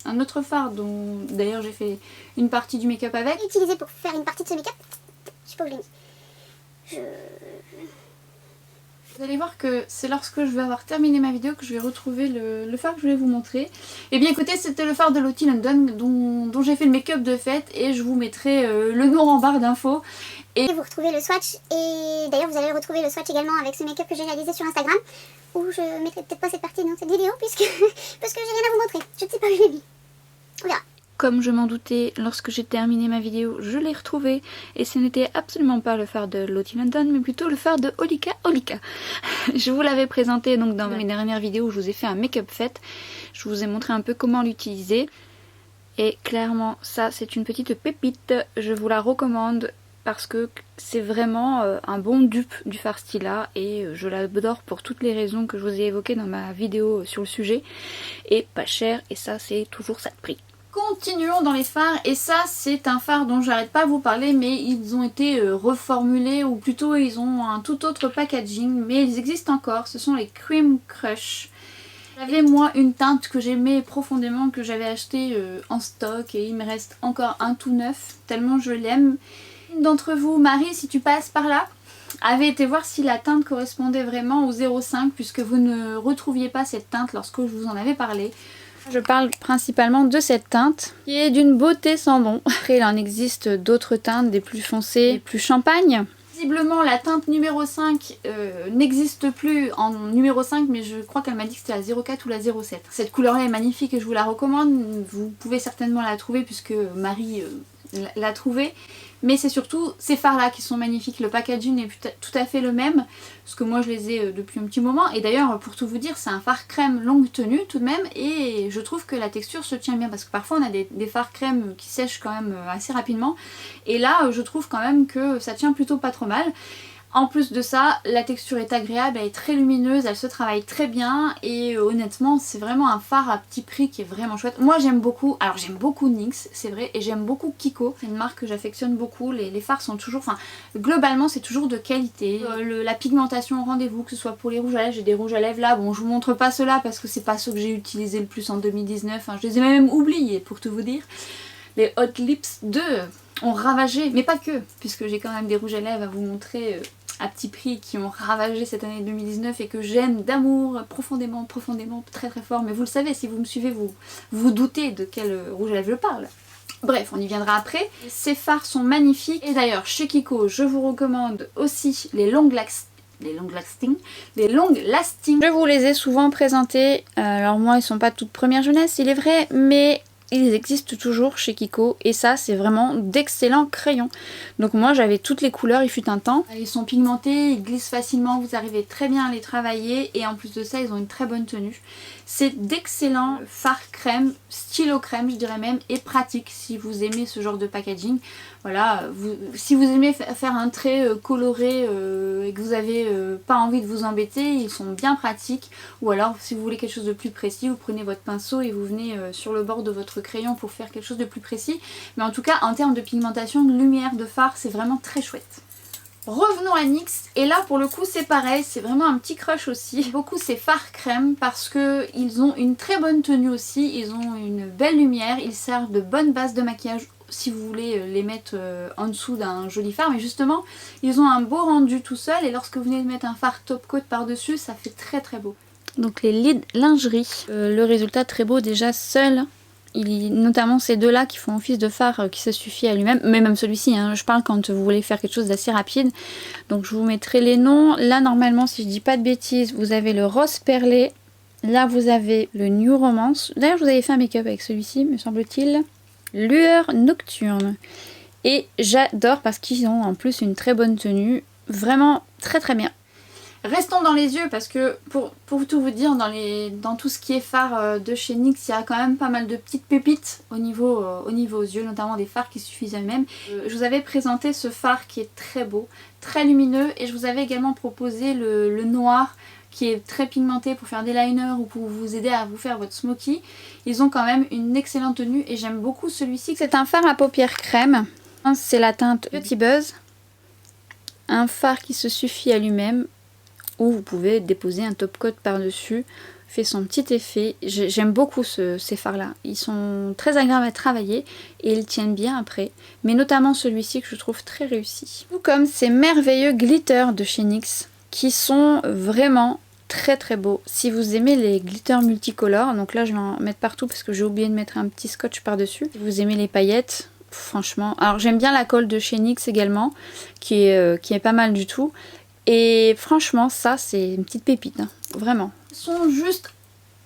un autre fard dont d'ailleurs j'ai fait une partie du make-up avec. Utilisé pour faire une partie de ce make-up. Je sais pas où je l'ai mis. Vous allez voir que c'est lorsque je vais avoir terminé ma vidéo que je vais retrouver le fard que je voulais vous montrer. Et bien écoutez, c'était le fard de Lottie London dont j'ai fait le make-up de fête et je vous mettrai le nom en barre d'infos. Et vous retrouvez le swatch et d'ailleurs vous allez retrouver le swatch également avec ce make-up que j'ai réalisé sur Instagram où je mettrai peut-être pas cette partie dans cette vidéo puisque parce que j'ai rien à vous montrer. Je ne sais pas où je l'ai mis. On verra. Comme je m'en doutais, lorsque j'ai terminé ma vidéo, je l'ai retrouvé et ce n'était absolument pas le fard de Lottie London, mais plutôt le fard de Holika Holika. Je vous l'avais présenté donc dans mes dernières vidéos où je vous ai fait un make-up fête. Je vous ai montré un peu comment l'utiliser et clairement ça c'est une petite pépite. Je vous la recommande parce que c'est vraiment un bon dupe du fard Stila et je l'adore pour toutes les raisons que je vous ai évoquées dans ma vidéo sur le sujet. Et pas cher et ça c'est toujours ça de prix. Continuons dans les fards et ça c'est un fard dont j'arrête pas de vous parler mais ils ont été reformulés ou plutôt ils ont un tout autre packaging mais ils existent encore, ce sont les Cream Crush. J'avais moi une teinte que j'aimais profondément que j'avais acheté en stock et il me reste encore un tout neuf tellement je l'aime. Une d'entre vous, Marie, si tu passes par là, avait été voir si la teinte correspondait vraiment au 0,5 puisque vous ne retrouviez pas cette teinte lorsque je vous en avais parlé. Je parle principalement de cette teinte qui est d'une beauté sans nom. Après il en existe d'autres teintes, des plus foncées, des plus champagne. Visiblement la teinte numéro 5 n'existe plus en numéro 5 mais je crois qu'elle m'a dit que c'était la 04 ou la 07. Cette couleur là est magnifique et je vous la recommande. Vous pouvez certainement la trouver puisque Marie l'a trouvée. Mais c'est surtout ces fards là qui sont magnifiques, le packaging est tout à fait le même, parce que moi je les ai depuis un petit moment, et d'ailleurs pour tout vous dire c'est un fard crème longue tenue tout de même, et je trouve que la texture se tient bien, parce que parfois on a des fards crème qui sèchent quand même assez rapidement, et là je trouve quand même que ça tient plutôt pas trop mal. En plus de ça, la texture est agréable, elle est très lumineuse, elle se travaille très bien et honnêtement c'est vraiment un fard à petit prix qui est vraiment chouette. Moi j'aime beaucoup, alors j'aime beaucoup NYX c'est vrai et j'aime beaucoup Kiko, c'est une marque que j'affectionne beaucoup, les fards sont toujours, enfin globalement c'est toujours de qualité. La pigmentation au rendez-vous, que ce soit pour les rouges à lèvres, j'ai des rouges à lèvres là, bon je vous montre pas ceux-là parce que c'est pas ceux que j'ai utilisés le plus en 2019, enfin, je les ai même oubliés pour tout vous dire. Les Hot Lips 2 ont ravagé, mais pas que, puisque j'ai quand même des rouges à lèvres à vous montrer à petit prix qui ont ravagé cette année 2019 et que j'aime d'amour profondément, profondément, très très fort. Mais vous le savez, si vous me suivez, vous vous doutez de quel rouge à lèvres je parle. Bref, on y viendra après. Ces fards sont magnifiques et d'ailleurs chez Kiko, je vous recommande aussi les long lasting. Je vous les ai souvent présentés, alors moi ils sont pas de toute première jeunesse il est vrai, mais ils existent toujours chez Kiko et ça c'est vraiment d'excellents crayons. Donc moi j'avais toutes les couleurs, il fut un temps. Ils sont pigmentés, ils glissent facilement, vous arrivez très bien à les travailler et en plus de ça ils ont une très bonne tenue. C'est d'excellents fards crème, stylo crème je dirais même, et pratique si vous aimez ce genre de packaging. Voilà, si vous aimez faire un trait coloré et que vous n'avez pas envie de vous embêter, ils sont bien pratiques. Ou alors si vous voulez quelque chose de plus précis, vous prenez votre pinceau et vous venez sur le bord de votre crayon pour faire quelque chose de plus précis. Mais en tout cas en termes de pigmentation, de lumière, de fard, c'est vraiment très chouette. Revenons à NYX et là pour le coup c'est pareil, c'est vraiment un petit crush aussi. Beaucoup ces fards crème parce qu'ils ont une très bonne tenue aussi, ils ont une belle lumière, ils servent de bonne base de maquillage si vous voulez les mettre en dessous d'un joli fard, mais justement ils ont un beau rendu tout seul et lorsque vous venez de mettre un fard top coat par dessus ça fait très très beau. Donc les lingerie, le résultat très beau déjà seul Notamment ces deux là qui font office de fard qui se suffit à lui-même, mais même celui-ci, hein, je parle quand vous voulez faire quelque chose d'assez rapide. Donc je vous mettrai les noms. Là normalement, si je dis pas de bêtises, vous avez le rose perlé. Là vous avez le New Romance. D'ailleurs je vous avais fait un make-up avec celui-ci, me semble-t-il. Lueur nocturne. Et j'adore parce qu'ils ont en plus une très bonne tenue. Vraiment très très bien. Restons dans les yeux parce que pour tout vous dire, dans tout ce qui est fard de chez NYX, il y a quand même pas mal de petites pépites au niveau aux yeux, notamment des fards qui suffisent à eux-mêmes. Je vous avais présenté ce fard qui est très beau, très lumineux, et je vous avais également proposé le noir qui est très pigmenté pour faire des liners ou pour vous aider à vous faire votre smoky. Ils ont quand même une excellente tenue et j'aime beaucoup celui-ci. C'est un fard à paupières crème, c'est la teinte Beauty Buzz. Un fard qui se suffit à lui-même, où vous pouvez déposer un top coat par-dessus, fait son petit effet. J'aime beaucoup ces fards là, ils sont très agréables à travailler et ils tiennent bien après, mais notamment celui-ci que je trouve très réussi. Tout comme ces merveilleux glitters de chez NYX qui sont vraiment très très beaux. Si vous aimez les glitters multicolores, donc là je vais en mettre partout parce que j'ai oublié de mettre un petit scotch par-dessus. Si vous aimez les paillettes, franchement, alors j'aime bien la colle de chez NYX également qui est pas mal du tout. Et franchement, ça, c'est une petite pépite, hein, vraiment. Ils sont juste...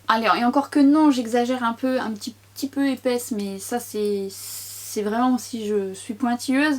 Allez, et encore que non, j'exagère un petit peu épaisse, mais ça, c'est vraiment si je suis pointilleuse.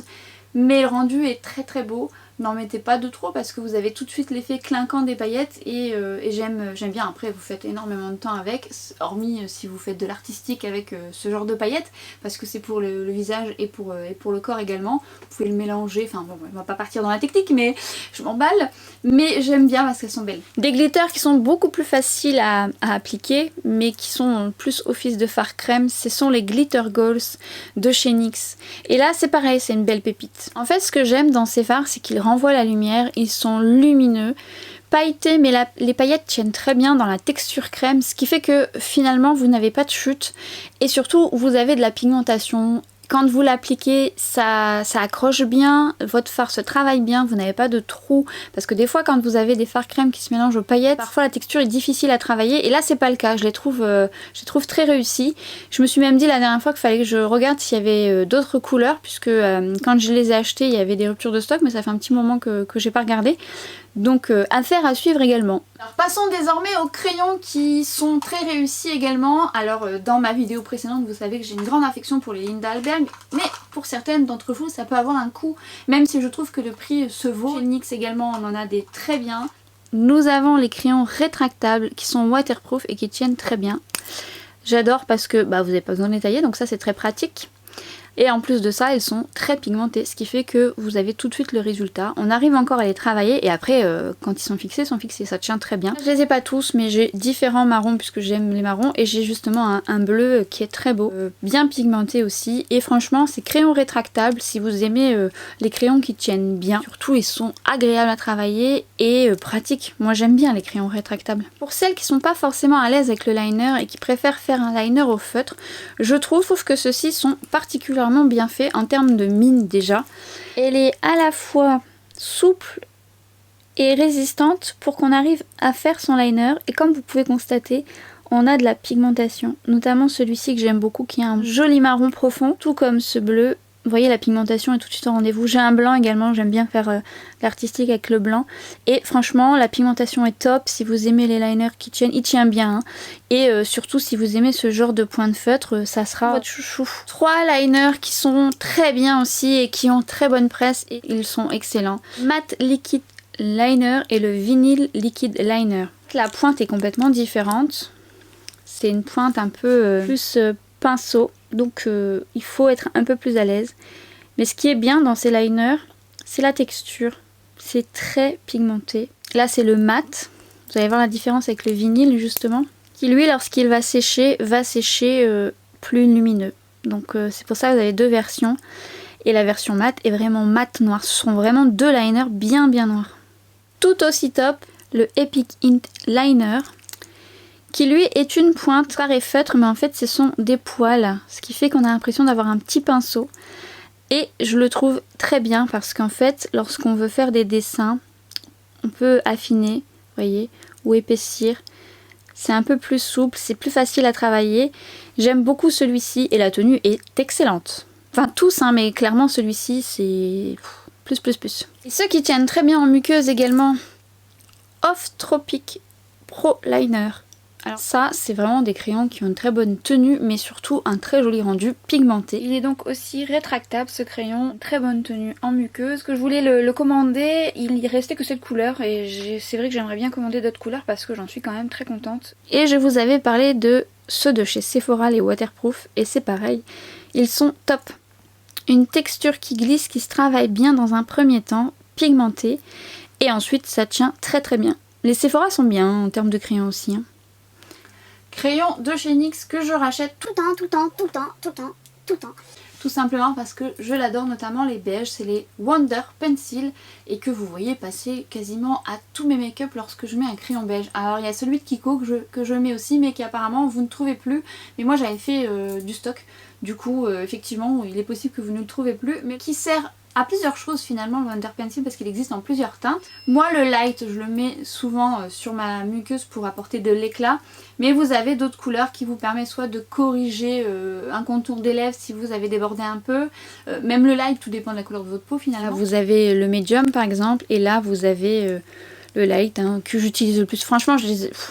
Mais le rendu est très très beau. N'en mettez pas de trop parce que vous avez tout de suite l'effet clinquant des paillettes et j'aime bien. Après vous faites énormément de temps avec, hormis si vous faites de l'artistique avec ce genre de paillettes, parce que c'est pour le visage et pour le corps également. Vous pouvez le mélanger, enfin bon, on va pas partir dans la technique mais je m'emballe. Mais j'aime bien parce qu'elles sont belles. Des glitters qui sont beaucoup plus faciles à appliquer mais qui sont plus office de fard crème, ce sont les Glitter Goals de chez NYX. Et là c'est pareil, c'est une belle pépite. En fait ce que j'aime dans ces fards c'est qu'ils renvoient la lumière, ils sont lumineux, pailletés, mais les paillettes tiennent très bien dans la texture crème, ce qui fait que finalement vous n'avez pas de chute et surtout vous avez de la pigmentation. Quand vous l'appliquez, ça accroche bien, votre fard se travaille bien, vous n'avez pas de trous. Parce que des fois quand vous avez des fards crème qui se mélangent aux paillettes, parfois la texture est difficile à travailler. Et là c'est pas le cas, je les trouve très réussis. Je me suis même dit la dernière fois qu'il fallait que je regarde s'il y avait d'autres couleurs. Puisque quand je les ai achetés il y avait des ruptures de stock, mais ça fait un petit moment que j'ai pas regardé. Donc affaire à suivre également. Alors passons désormais aux crayons qui sont très réussis également. Alors dans ma vidéo précédente vous savez que j'ai une grande affection pour les Linda Alberg, mais pour certaines d'entre vous ça peut avoir un coût, même si je trouve que le prix se vaut. Chez NYX également on en a des très bien. Nous avons les crayons rétractables qui sont waterproof et qui tiennent très bien. J'adore parce que vous n'avez pas besoin de les tailler, donc ça c'est très pratique. Et en plus de ça, elles sont très pigmentées, ce qui fait que vous avez tout de suite le résultat. On arrive encore à les travailler et après, quand ils sont fixés, ça tient très bien. Je les ai pas tous, mais j'ai différents marrons puisque j'aime les marrons. Et j'ai justement un bleu qui est très beau, bien pigmenté aussi. Et franchement, ces crayons rétractables, si vous aimez les crayons qui tiennent bien, surtout ils sont agréables à travailler et pratiques. Moi j'aime bien les crayons rétractables. Pour celles qui sont pas forcément à l'aise avec le liner et qui préfèrent faire un liner au feutre, je trouve que ceux-ci sont particulièrement bien fait en termes de mine déjà. Elle est à la fois souple et résistante pour qu'on arrive à faire son liner et comme vous pouvez constater on a de la pigmentation, notamment celui-ci que j'aime beaucoup qui a un joli marron profond tout comme ce bleu. Vous voyez la pigmentation est tout de suite au rendez-vous. J'ai un blanc également, j'aime bien faire l'artistique avec le blanc. Et franchement la pigmentation est top. Si vous aimez les liners qui tiennent, il tient bien. Hein. Et surtout si vous aimez ce genre de point de feutre, ça sera votre chouchou. 3 liners qui sont très bien aussi et qui ont très bonne presse et ils sont excellents. Matte Liquid Liner et le Vinyl Liquid Liner. La pointe est complètement différente. C'est une pointe un peu plus pinceau. Donc il faut être un peu plus à l'aise. Mais ce qui est bien dans ces liners, c'est la texture. C'est très pigmenté. Là c'est le mat. Vous allez voir la différence avec le vinyle justement. Qui lui lorsqu'il va sécher plus lumineux. Donc c'est pour ça que vous avez deux versions. Et la version mat est vraiment mat noir. Ce sont vraiment deux liners bien noirs. Tout aussi top, le Epic Int Liner. Qui lui est une pointe carré feutre mais en fait ce sont des poils, ce qui fait qu'on a l'impression d'avoir un petit pinceau et je le trouve très bien parce qu'en fait lorsqu'on veut faire des dessins on peut affiner, vous voyez, ou épaissir C'est un peu plus souple, c'est plus facile à travailler. J'aime beaucoup celui-ci et la tenue est excellente. Enfin tous, hein, mais clairement celui-ci c'est plus. Et ceux qui tiennent très bien en muqueuse également, Off Tropic Pro Liner. Alors ça, c'est vraiment des crayons qui ont une très bonne tenue, mais surtout un très joli rendu pigmenté. Il est donc aussi rétractable ce crayon, très bonne tenue en muqueuse. Que je voulais le commander, il y restait que cette couleur et c'est vrai que j'aimerais bien commander d'autres couleurs parce que j'en suis quand même très contente. Et je vous avais parlé de ceux de chez Sephora, les waterproof, et c'est pareil, ils sont top. Une texture qui glisse, qui se travaille bien dans un premier temps, pigmentée, et ensuite ça tient très bien. Les Sephora sont bien en termes de crayons aussi, hein. Crayon de chez NYX que je rachète Tout le temps. tout simplement parce que je l'adore, notamment les beiges, c'est les Wonder Pencil et que vous voyez passer quasiment à tous mes make-up lorsque je mets un crayon beige. Alors il y a celui de Kiko que je mets aussi mais qu'apparemment vous ne trouvez plus, mais moi j'avais fait du stock, du coup effectivement il est possible que vous ne le trouvez plus, mais qui sert à plusieurs choses finalement le Wonder Pencil parce qu'il existe en plusieurs teintes. Moi le light je le mets souvent sur ma muqueuse pour apporter de l'éclat, mais vous avez d'autres couleurs qui vous permettent soit de corriger un contour des lèvres si vous avez débordé un peu, même le light, tout dépend de la couleur de votre peau finalement. Là, vous avez le medium par exemple et là vous avez le light hein, que j'utilise le plus. Franchement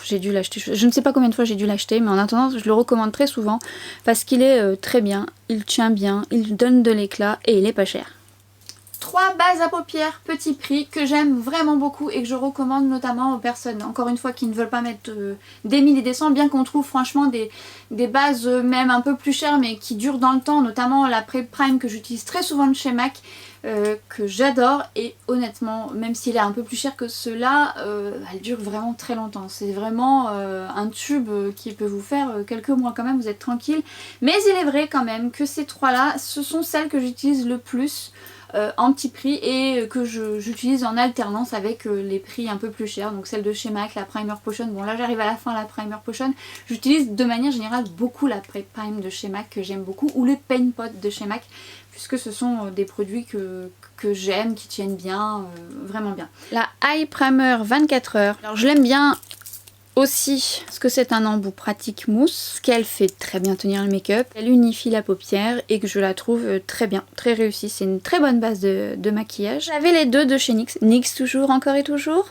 j'ai dû l'acheter, je ne sais pas combien de fois j'ai dû l'acheter, mais en attendant je le recommande très souvent parce qu'il est très bien, il tient bien, il donne de l'éclat et il est pas cher. 3 bases à paupières petit prix que j'aime vraiment beaucoup et que je recommande notamment aux personnes, encore une fois, qui ne veulent pas mettre des 1000 et des 100, bien qu'on trouve franchement des bases même un peu plus chères mais qui durent dans le temps, notamment la Prime que j'utilise très souvent de chez MAC, que j'adore, et honnêtement, même s'il est un peu plus cher que ceux-là, elle dure vraiment très longtemps. C'est vraiment un tube qui peut vous faire quelques mois quand même, vous êtes tranquille. Mais il est vrai quand même que ces 3-là, ce sont celles que j'utilise le plus en petit prix et que j'utilise en alternance avec les prix un peu plus chers, donc celle de chez MAC, la Primer Potion. Bon là j'arrive à la fin, la Primer Potion. J'utilise de manière générale beaucoup la Prime de chez MAC que j'aime beaucoup, ou les Paint Pot de chez MAC, puisque ce sont des produits que j'aime, qui tiennent bien, vraiment bien. La Eye Primer 24 heures, alors je l'aime bien aussi parce que c'est un embout pratique mousse, qu'elle fait très bien tenir le make-up, elle unifie la paupière et que je la trouve très bien, très réussie. C'est une très bonne base de maquillage. J'avais les deux de chez NYX, NYX toujours, encore et toujours.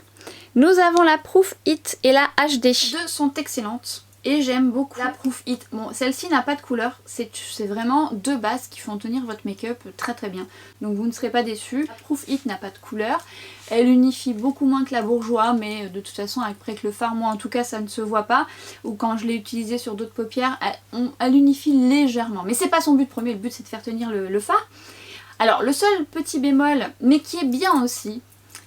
Nous avons la Proof It et la HD. Les deux sont excellentes et j'aime beaucoup la Proof It. Bon, celle-ci n'a pas de couleur, c'est vraiment deux bases qui font tenir votre make-up très bien, donc vous ne serez pas déçus. La Proof It n'a pas de couleur, elle unifie beaucoup moins que la Bourjois, mais de toute façon avec le fard, moi en tout cas ça ne se voit pas, ou quand je l'ai utilisée sur d'autres paupières, elle unifie légèrement, mais c'est pas son but premier, le but c'est de faire tenir le fard. Alors le seul petit bémol, mais qui est bien aussi,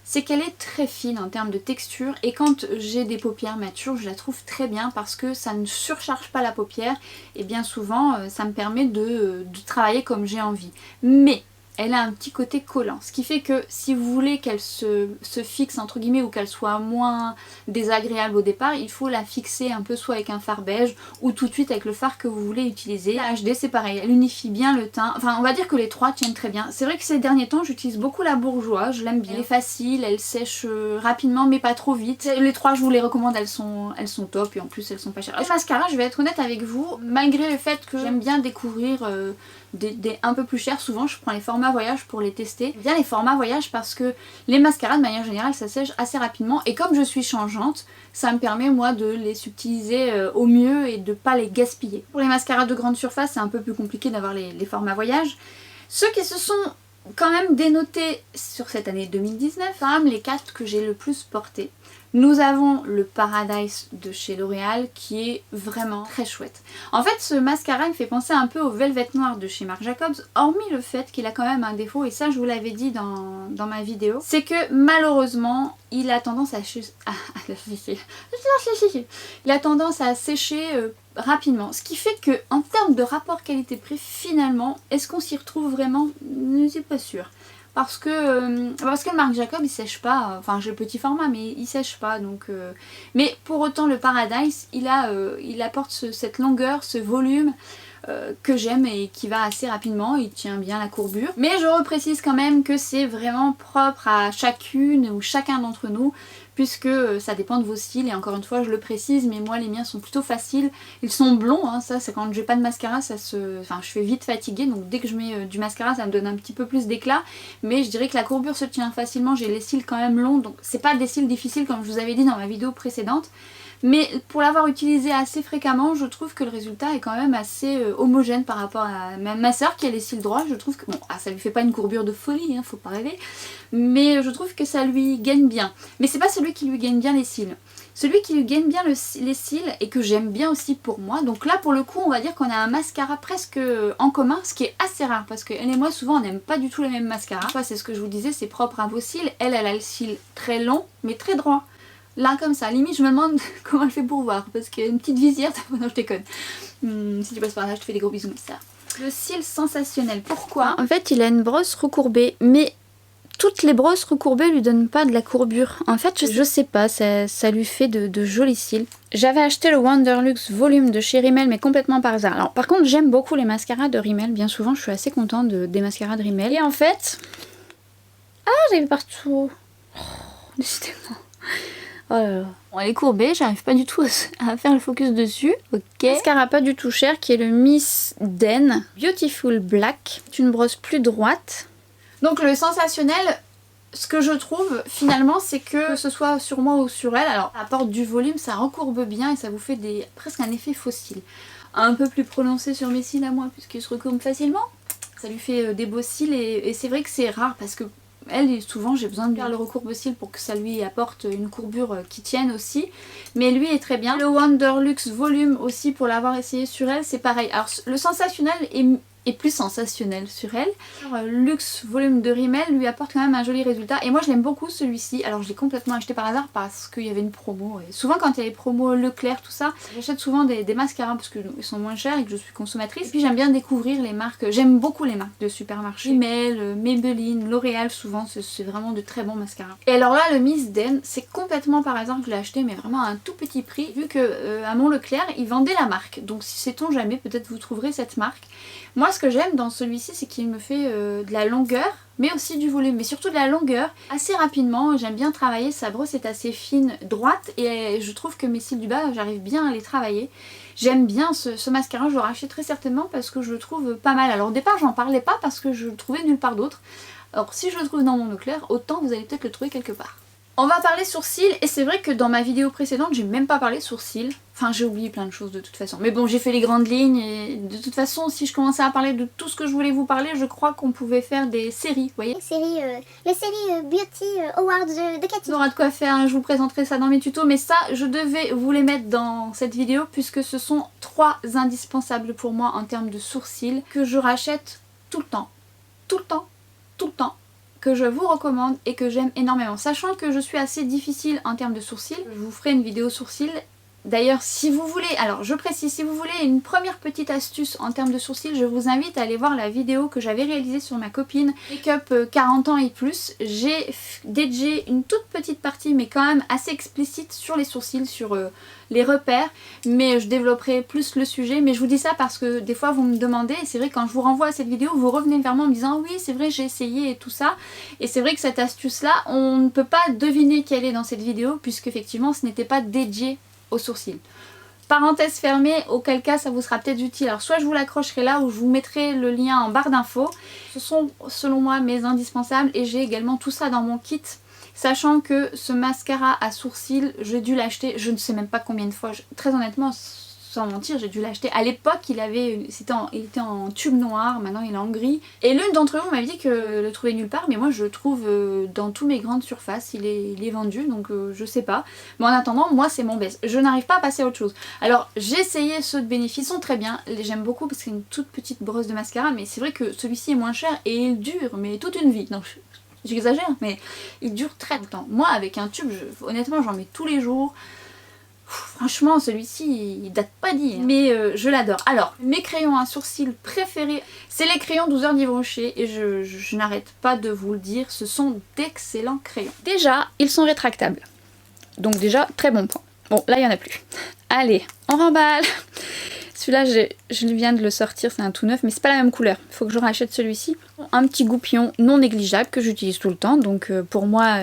c'est qu'elle est très fine en termes de texture, et quand j'ai des paupières matures je la trouve très bien parce que ça ne surcharge pas la paupière et bien souvent ça me permet de travailler comme j'ai envie. Mais elle a un petit côté collant, ce qui fait que si vous voulez qu'elle se fixe entre guillemets ou qu'elle soit moins désagréable au départ, il faut la fixer un peu soit avec un fard beige ou tout de suite avec le fard que vous voulez utiliser. La HD c'est pareil, elle unifie bien le teint, enfin on va dire que les trois tiennent très bien. C'est vrai que ces derniers temps j'utilise beaucoup la Bourjois, je l'aime bien, elle est facile, elle sèche rapidement mais pas trop vite. Les trois je vous les recommande, elles sont top et en plus elles sont pas chères. Les mascaras, je vais être honnête avec vous, malgré le fait que j'aime bien découvrir des un peu plus chers, souvent je prends les formats voyage pour les tester. J'aime bien les formats voyage parce que les mascaras de manière générale ça sèche assez rapidement et comme je suis changeante, ça me permet moi de les subtiliser au mieux et de pas les gaspiller. Pour les mascaras de grande surface c'est un peu plus compliqué d'avoir les formats voyage. Ceux qui se sont quand même dénotés sur cette année 2019, quand même les 4 que j'ai le plus portés. Nous avons le Paradise de chez L'Oréal qui est vraiment très chouette. En fait ce mascara il me fait penser un peu au Velvet Noir de chez Marc Jacobs, hormis le fait qu'il a quand même un défaut, et ça je vous l'avais dit dans ma vidéo, c'est que malheureusement il a tendance à sécher rapidement, ce qui fait que en termes de rapport qualité-prix finalement, est-ce qu'on s'y retrouve vraiment? Je ne suis pas sûre. Parce que Marc Jacob il sèche pas, enfin j'ai le petit format mais il sèche pas donc mais pour autant le Paradise il apporte cette longueur, ce volume que j'aime et qui va assez rapidement, il tient bien la courbure. Mais je reprécise quand même que c'est vraiment propre à chacune ou chacun d'entre nous puisque ça dépend de vos cils, et encore une fois je le précise, mais moi les miens sont plutôt faciles, ils sont blonds, hein, ça c'est quand j'ai pas de mascara, enfin je suis vite fatiguée, donc dès que je mets du mascara ça me donne un petit peu plus d'éclat, mais je dirais que la courbure se tient facilement, j'ai les cils quand même longs, donc c'est pas des cils difficiles comme je vous avais dit dans ma vidéo précédente. Mais pour l'avoir utilisé assez fréquemment, je trouve que le résultat est quand même assez homogène par rapport à ma soeur qui a les cils droits. Je trouve que, bon, ça lui fait pas une courbure de folie, hein, faut pas rêver, mais je trouve que ça lui gagne bien. Mais c'est pas celui qui lui gagne bien les cils. Celui qui lui gagne bien les cils et que j'aime bien aussi pour moi, donc là pour le coup on va dire qu'on a un mascara presque en commun, ce qui est assez rare parce qu'elle et moi souvent on n'aime pas du tout les mêmes mascaras. C'est ce que je vous disais, c'est propre à vos cils. Elle a le cil très long mais très droit. Là comme ça, limite je me demande comment elle fait pour voir, parce qu'il y a une petite visière, non je déconne. Si tu passes par là je te fais des gros bisous, ça. Le cil sensationnel, pourquoi? En fait il a une brosse recourbée, mais toutes les brosses recourbées lui donnent pas de la courbure. En fait je sais pas, ça lui fait de jolis cils. J'avais acheté le Wonderluxe Volume de chez Rimmel mais complètement par hasard. Alors par contre j'aime beaucoup les mascaras de Rimmel, bien souvent je suis assez contente des mascaras de Rimmel. Et en fait... Ah j'avais partout... Oh, décidément... Oh là là. Bon, elle est courbée, j'arrive pas du tout à faire le focus dessus. Ok. Mascara pas du tout cher qui est le Miss Den Beautiful Black. C'est une brosse plus droite. Donc le sensationnel, ce que je trouve finalement, c'est que ce soit sur moi ou sur elle, alors ça apporte du volume, ça recourbe bien et ça vous fait presque un effet faux cils. Un peu plus prononcé sur mes cils à moi puisqu'ils se recourbent facilement. Ça lui fait des beaux cils et c'est vrai que c'est rare parce que elle, souvent j'ai besoin de faire le recourbe-cils pour que ça lui apporte une courbure qui tienne aussi. Mais lui est très bien. Le Wonderluxe Volume aussi, pour l'avoir essayé sur elle, c'est pareil. Alors le sensationnel est plus sensationnel sur elle. Alors, Luxe Volume de Rimmel lui apporte quand même un joli résultat. Et moi je l'aime beaucoup celui-ci. Alors je l'ai complètement acheté par hasard parce qu'il y avait une promo. Et souvent quand il y a les promos Leclerc, tout ça, j'achète souvent des mascaras parce qu'ils sont moins chers et que je suis consommatrice. Et puis j'aime bien découvrir les marques. J'aime beaucoup les marques de supermarché. Rimmel, Maybelline, L'Oréal, souvent c'est vraiment de très bons mascaras. Et alors là le Miss Den, c'est complètement par hasard que je l'ai acheté, mais vraiment à un tout petit prix. Vu que à Mont Leclerc ils vendaient la marque. Donc si sait-on jamais, peut-être vous trouverez cette marque. Moi ce que j'aime dans celui-ci c'est qu'il me fait de la longueur mais aussi du volume, mais surtout de la longueur assez rapidement. J'aime bien travailler, sa brosse est assez fine, droite et je trouve que mes cils du bas j'arrive bien à les travailler. J'aime bien ce mascara, je le rachète très certainement parce que je le trouve pas mal. Alors au départ j'en parlais pas parce que je le trouvais nulle part d'autre. Alors si je le trouve dans Mont Leclerc, autant vous allez peut-être le trouver quelque part. On va parler sourcils et c'est vrai que dans ma vidéo précédente j'ai même pas parlé sourcils. Enfin j'ai oublié plein de choses de toute façon. Mais bon j'ai fait les grandes lignes et de toute façon si je commençais à parler de tout ce que je voulais vous parler, je crois qu'on pouvait faire des séries, vous voyez. Les séries Beauty Awards de Cathy. On aura de quoi faire, hein, je vous présenterai ça dans mes tutos. Mais ça je devais vous les mettre dans cette vidéo puisque ce sont 3 indispensables pour moi en termes de sourcils que je rachète tout le temps. Tout le temps. Tout le temps. Que je vous recommande et que j'aime énormément. Sachant que je suis assez difficile en termes de sourcils, je vous ferai une vidéo sourcils. D'ailleurs si vous voulez, alors je précise, si vous voulez une première petite astuce en termes de sourcils, je vous invite à aller voir la vidéo que j'avais réalisée sur ma copine Make-up 40 ans et plus. J'ai dédié une toute petite partie mais quand même assez explicite sur les sourcils, sur les repères, mais je développerai plus le sujet. Mais je vous dis ça parce que des fois vous me demandez et c'est vrai quand je vous renvoie à cette vidéo vous revenez vers moi en me disant oui c'est vrai j'ai essayé et tout ça, et c'est vrai que cette astuce là on ne peut pas deviner qu'elle est dans cette vidéo puisque effectivement ce n'était pas dédié aux sourcils. Parenthèse fermée, auquel cas ça vous sera peut-être utile. Alors soit je vous l'accrocherai là ou je vous mettrai le lien en barre d'infos. Ce sont selon moi mes indispensables et j'ai également tout ça dans mon kit. Sachant que ce mascara à sourcils, j'ai dû l'acheter, je ne sais même pas combien de fois, très honnêtement, sans mentir, j'ai dû l'acheter. À l'époque, il était en tube noir, maintenant il est en gris. Et l'une d'entre vous m'avait dit que le trouvait nulle part, mais moi je le trouve dans toutes mes grandes surfaces, il est vendu, donc je sais pas. Mais en attendant, moi c'est mon best. Je n'arrive pas à passer à autre chose. Alors j'ai essayé ceux de Benefit, sont très bien, j'aime beaucoup parce que c'est une toute petite brosse de mascara, mais c'est vrai que celui-ci est moins cher et il dure, mais toute une vie. Non, j'exagère, mais il dure très longtemps. Moi avec un tube, honnêtement j'en mets tous les jours. Franchement celui-ci il date pas d'hier, mais je l'adore. Alors mes crayons à sourcils préférés, c'est les crayons 12 heures d'Yves Rocher et je n'arrête pas de vous le dire, ce sont d'excellents crayons. Déjà ils sont rétractables, donc déjà très bon point. Bon là il n'y en a plus. Allez on remballe. Celui-là, je viens de le sortir, c'est un tout neuf, mais c'est pas la même couleur. Il faut que je rachète celui-ci. Un petit goupillon non négligeable que j'utilise tout le temps, donc pour moi,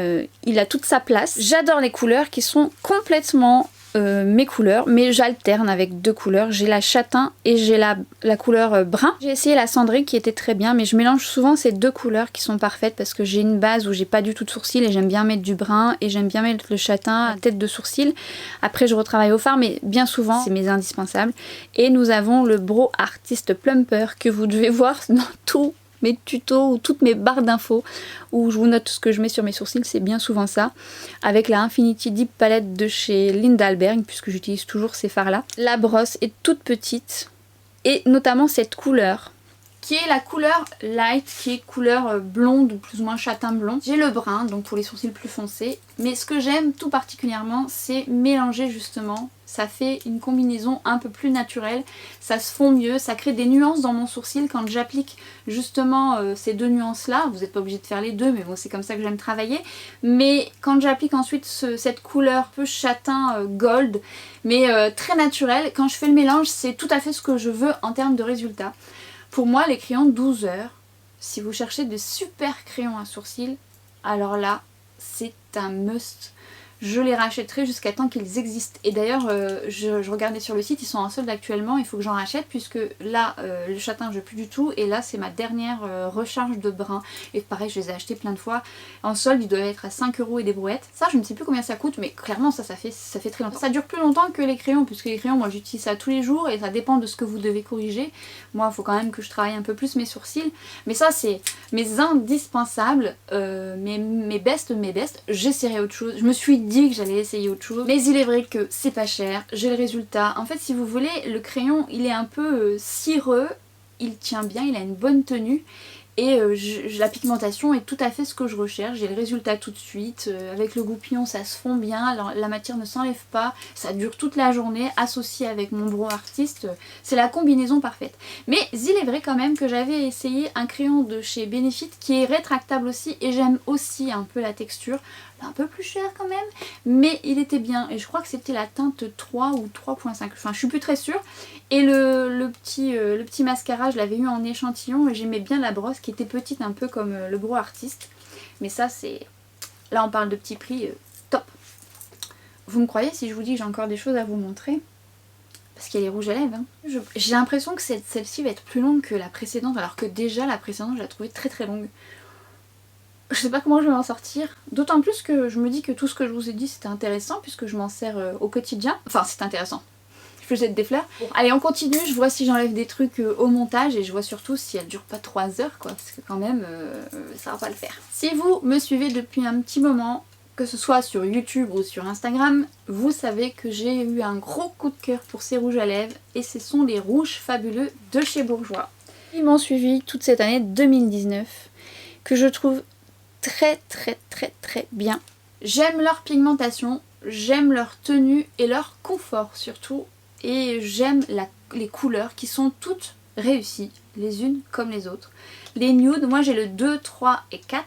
il a toute sa place. J'adore les couleurs qui sont complètement mes couleurs, mais j'alterne avec deux couleurs. J'ai la châtain et j'ai la couleur brun. J'ai essayé la cendrée qui était très bien, mais je mélange souvent ces deux couleurs qui sont parfaites parce que j'ai une base où j'ai pas du tout de sourcils et j'aime bien mettre du brun et j'aime bien mettre le châtain à tête de sourcil. Après je retravaille au fard, mais bien souvent c'est mes indispensables. Et nous avons le Brow Artist Plumper que vous devez voir dans tout mes tutos ou toutes mes barres d'infos où je vous note ce que je mets sur mes sourcils, c'est bien souvent ça, avec la Infinity Deep Palette de chez Linda Alberg, puisque j'utilise toujours ces fards là. La brosse est toute petite et notamment cette couleur qui est la couleur light, qui est couleur blonde ou plus ou moins châtain blond. J'ai le brun, donc pour les sourcils plus foncés, mais ce que j'aime tout particulièrement, c'est mélanger justement. Ça fait une combinaison un peu plus naturelle, ça se fond mieux, ça crée des nuances dans mon sourcil quand j'applique justement ces deux nuances là. Vous n'êtes pas obligé de faire les deux, mais bon, c'est comme ça que j'aime travailler. Mais quand j'applique ensuite cette couleur peu châtain gold, mais très naturelle, quand je fais le mélange, c'est tout à fait ce que je veux en termes de résultats. Pour moi, les crayons 12 heures, si vous cherchez de super crayons à sourcils, alors là, c'est un must. Je les rachèterai jusqu'à temps qu'ils existent. Et d'ailleurs, je regardais sur le site, ils sont en solde actuellement, il faut que j'en rachète puisque là, le châtain, je n'ai plus du tout. Et là, c'est ma dernière recharge de brun. Et pareil, je les ai achetés plein de fois. En solde, ils doivent être à 5 € et des brouettes. Ça, je ne sais plus combien ça coûte, mais clairement, ça fait très longtemps. Ça dure plus longtemps que les crayons, puisque les crayons, moi, j'utilise ça tous les jours et ça dépend de ce que vous devez corriger. Moi, il faut quand même que je travaille un peu plus mes sourcils. Mais ça, c'est mes indispensables, mes best. J'essaierai autre chose. Je me suis dit que j'allais essayer autre chose, mais il est vrai que c'est pas cher, j'ai le résultat. En fait, si vous voulez, le crayon il est un peu cireux, il tient bien, il a une bonne tenue et la pigmentation est tout à fait ce que je recherche. J'ai le résultat tout de suite, avec le goupillon ça se fond bien, alors, la matière ne s'enlève pas, ça dure toute la journée, associé avec mon Brow Artist, c'est la combinaison parfaite. Mais il est vrai quand même que j'avais essayé un crayon de chez Benefit qui est rétractable aussi et j'aime aussi un peu la texture, un peu plus cher quand même, mais il était bien et je crois que c'était la teinte 3 ou 3.5, enfin je suis plus très sûre. Et le petit mascara, je l'avais eu en échantillon et j'aimais bien la brosse qui était petite un peu comme le Brow Artist, mais ça c'est, là on parle de petit prix, top. Vous me croyez si je vous dis que j'ai encore des choses à vous montrer? Parce qu'il y a les rouges à lèvres, hein. J'ai l'impression que celle-ci va être plus longue que la précédente, alors que déjà la précédente je la trouvais très très longue. Je sais pas comment je vais m'en sortir, d'autant plus que je me dis que tout ce que je vous ai dit c'était intéressant puisque je m'en sers au quotidien. Enfin c'est intéressant, je jette des fleurs. Bon, allez on continue, je vois si j'enlève des trucs au montage et je vois surtout si elle dure pas 3 heures quoi, parce que quand même ça va pas le faire. Si vous me suivez depuis un petit moment, que ce soit sur YouTube ou sur Instagram, vous savez que j'ai eu un gros coup de cœur pour ces rouges à lèvres et ce sont les rouges fabuleux de chez Bourjois. Ils m'ont suivi toute cette année 2019 que je trouve très bien. J'aime leur pigmentation, j'aime leur tenue et leur confort surtout, et j'aime les couleurs qui sont toutes réussies, les unes comme les autres. Les nudes, moi j'ai le 2, 3 et 4.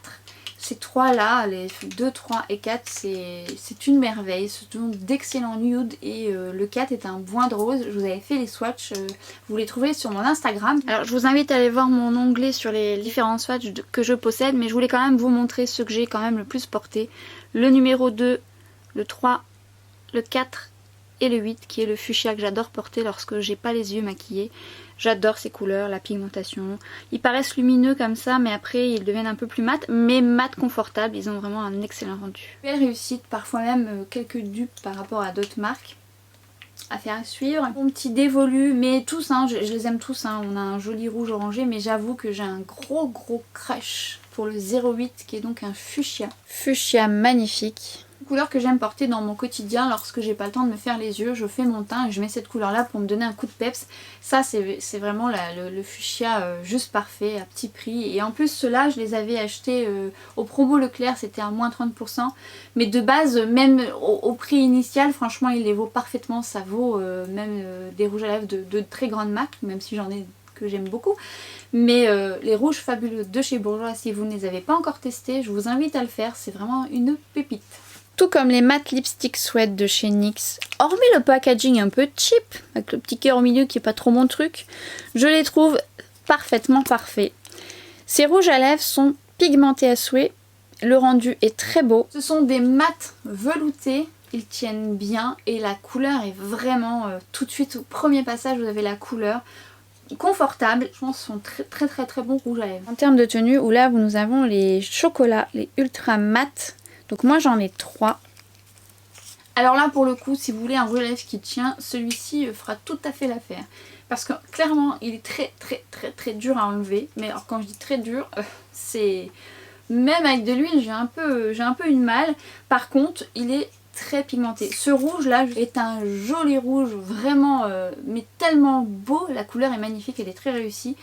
Ces trois là, les 2, 3 et 4, c'est une merveille, ce sont d'excellents nudes et le 4 est un bois de rose. Je vous avais fait les swatchs, vous les trouvez sur mon Instagram. Alors je vous invite à aller voir mon onglet sur les différents swatchs que je possède, mais je voulais quand même vous montrer ceux que j'ai quand même le plus porté. Le numéro 2, le 3, le 4 et le 8 qui est le fuchsia que j'adore porter lorsque j'ai pas les yeux maquillés. J'adore ces couleurs, la pigmentation. Ils paraissent lumineux comme ça, mais après ils deviennent un peu plus mat, mais mat confortable. Ils ont vraiment un excellent rendu. Belle réussite, parfois même quelques dupes par rapport à d'autres marques. Affaire à suivre. Mon petit dévolu, mais tous, hein, je les aime tous. Hein. On a un joli rouge orangé, mais j'avoue que j'ai un gros crush pour le 08 qui est donc un fuchsia. Fuchsia magnifique. Couleur que j'aime porter dans mon quotidien lorsque j'ai pas le temps de me faire les yeux, je fais mon teint et je mets cette couleur là pour me donner un coup de peps. Ça c'est vraiment le fuchsia juste parfait à petit prix, et en plus ceux-là je les avais achetés au promo Leclerc, c'était à moins 30%, mais de base même au prix initial franchement il les vaut parfaitement. Ça vaut même des rouges à lèvres de très grande marque, même si j'en ai que j'aime beaucoup, mais les rouges fabuleux de chez Bourjois, si vous ne les avez pas encore testés, je vous invite à le faire, c'est vraiment une pépite. Tout comme les matte lipstick sweat de chez NYX, hormis le packaging un peu cheap, avec le petit cœur au milieu qui est pas trop mon truc, je les trouve parfaitement parfaits. Ces rouges à lèvres sont pigmentés à souhait, le rendu est très beau. Ce sont des mats veloutés, ils tiennent bien et la couleur est vraiment, tout de suite au premier passage vous avez la couleur confortable. Je pense que ce sont très bons rouges à lèvres. En termes de tenue, où là nous avons les chocolats, les ultra mat. Donc moi j'en ai 3. Alors là pour le coup, si vous voulez un rouge à lèvres qui tient, celui-ci fera tout à fait l'affaire. Parce que clairement il est très dur à enlever. Mais alors quand je dis très dur, c'est... Même avec de l'huile j'ai un peu une malle. Par contre il est très pigmenté. Ce rouge là est un joli rouge, vraiment mais tellement beau. La couleur est magnifique, elle est très réussie.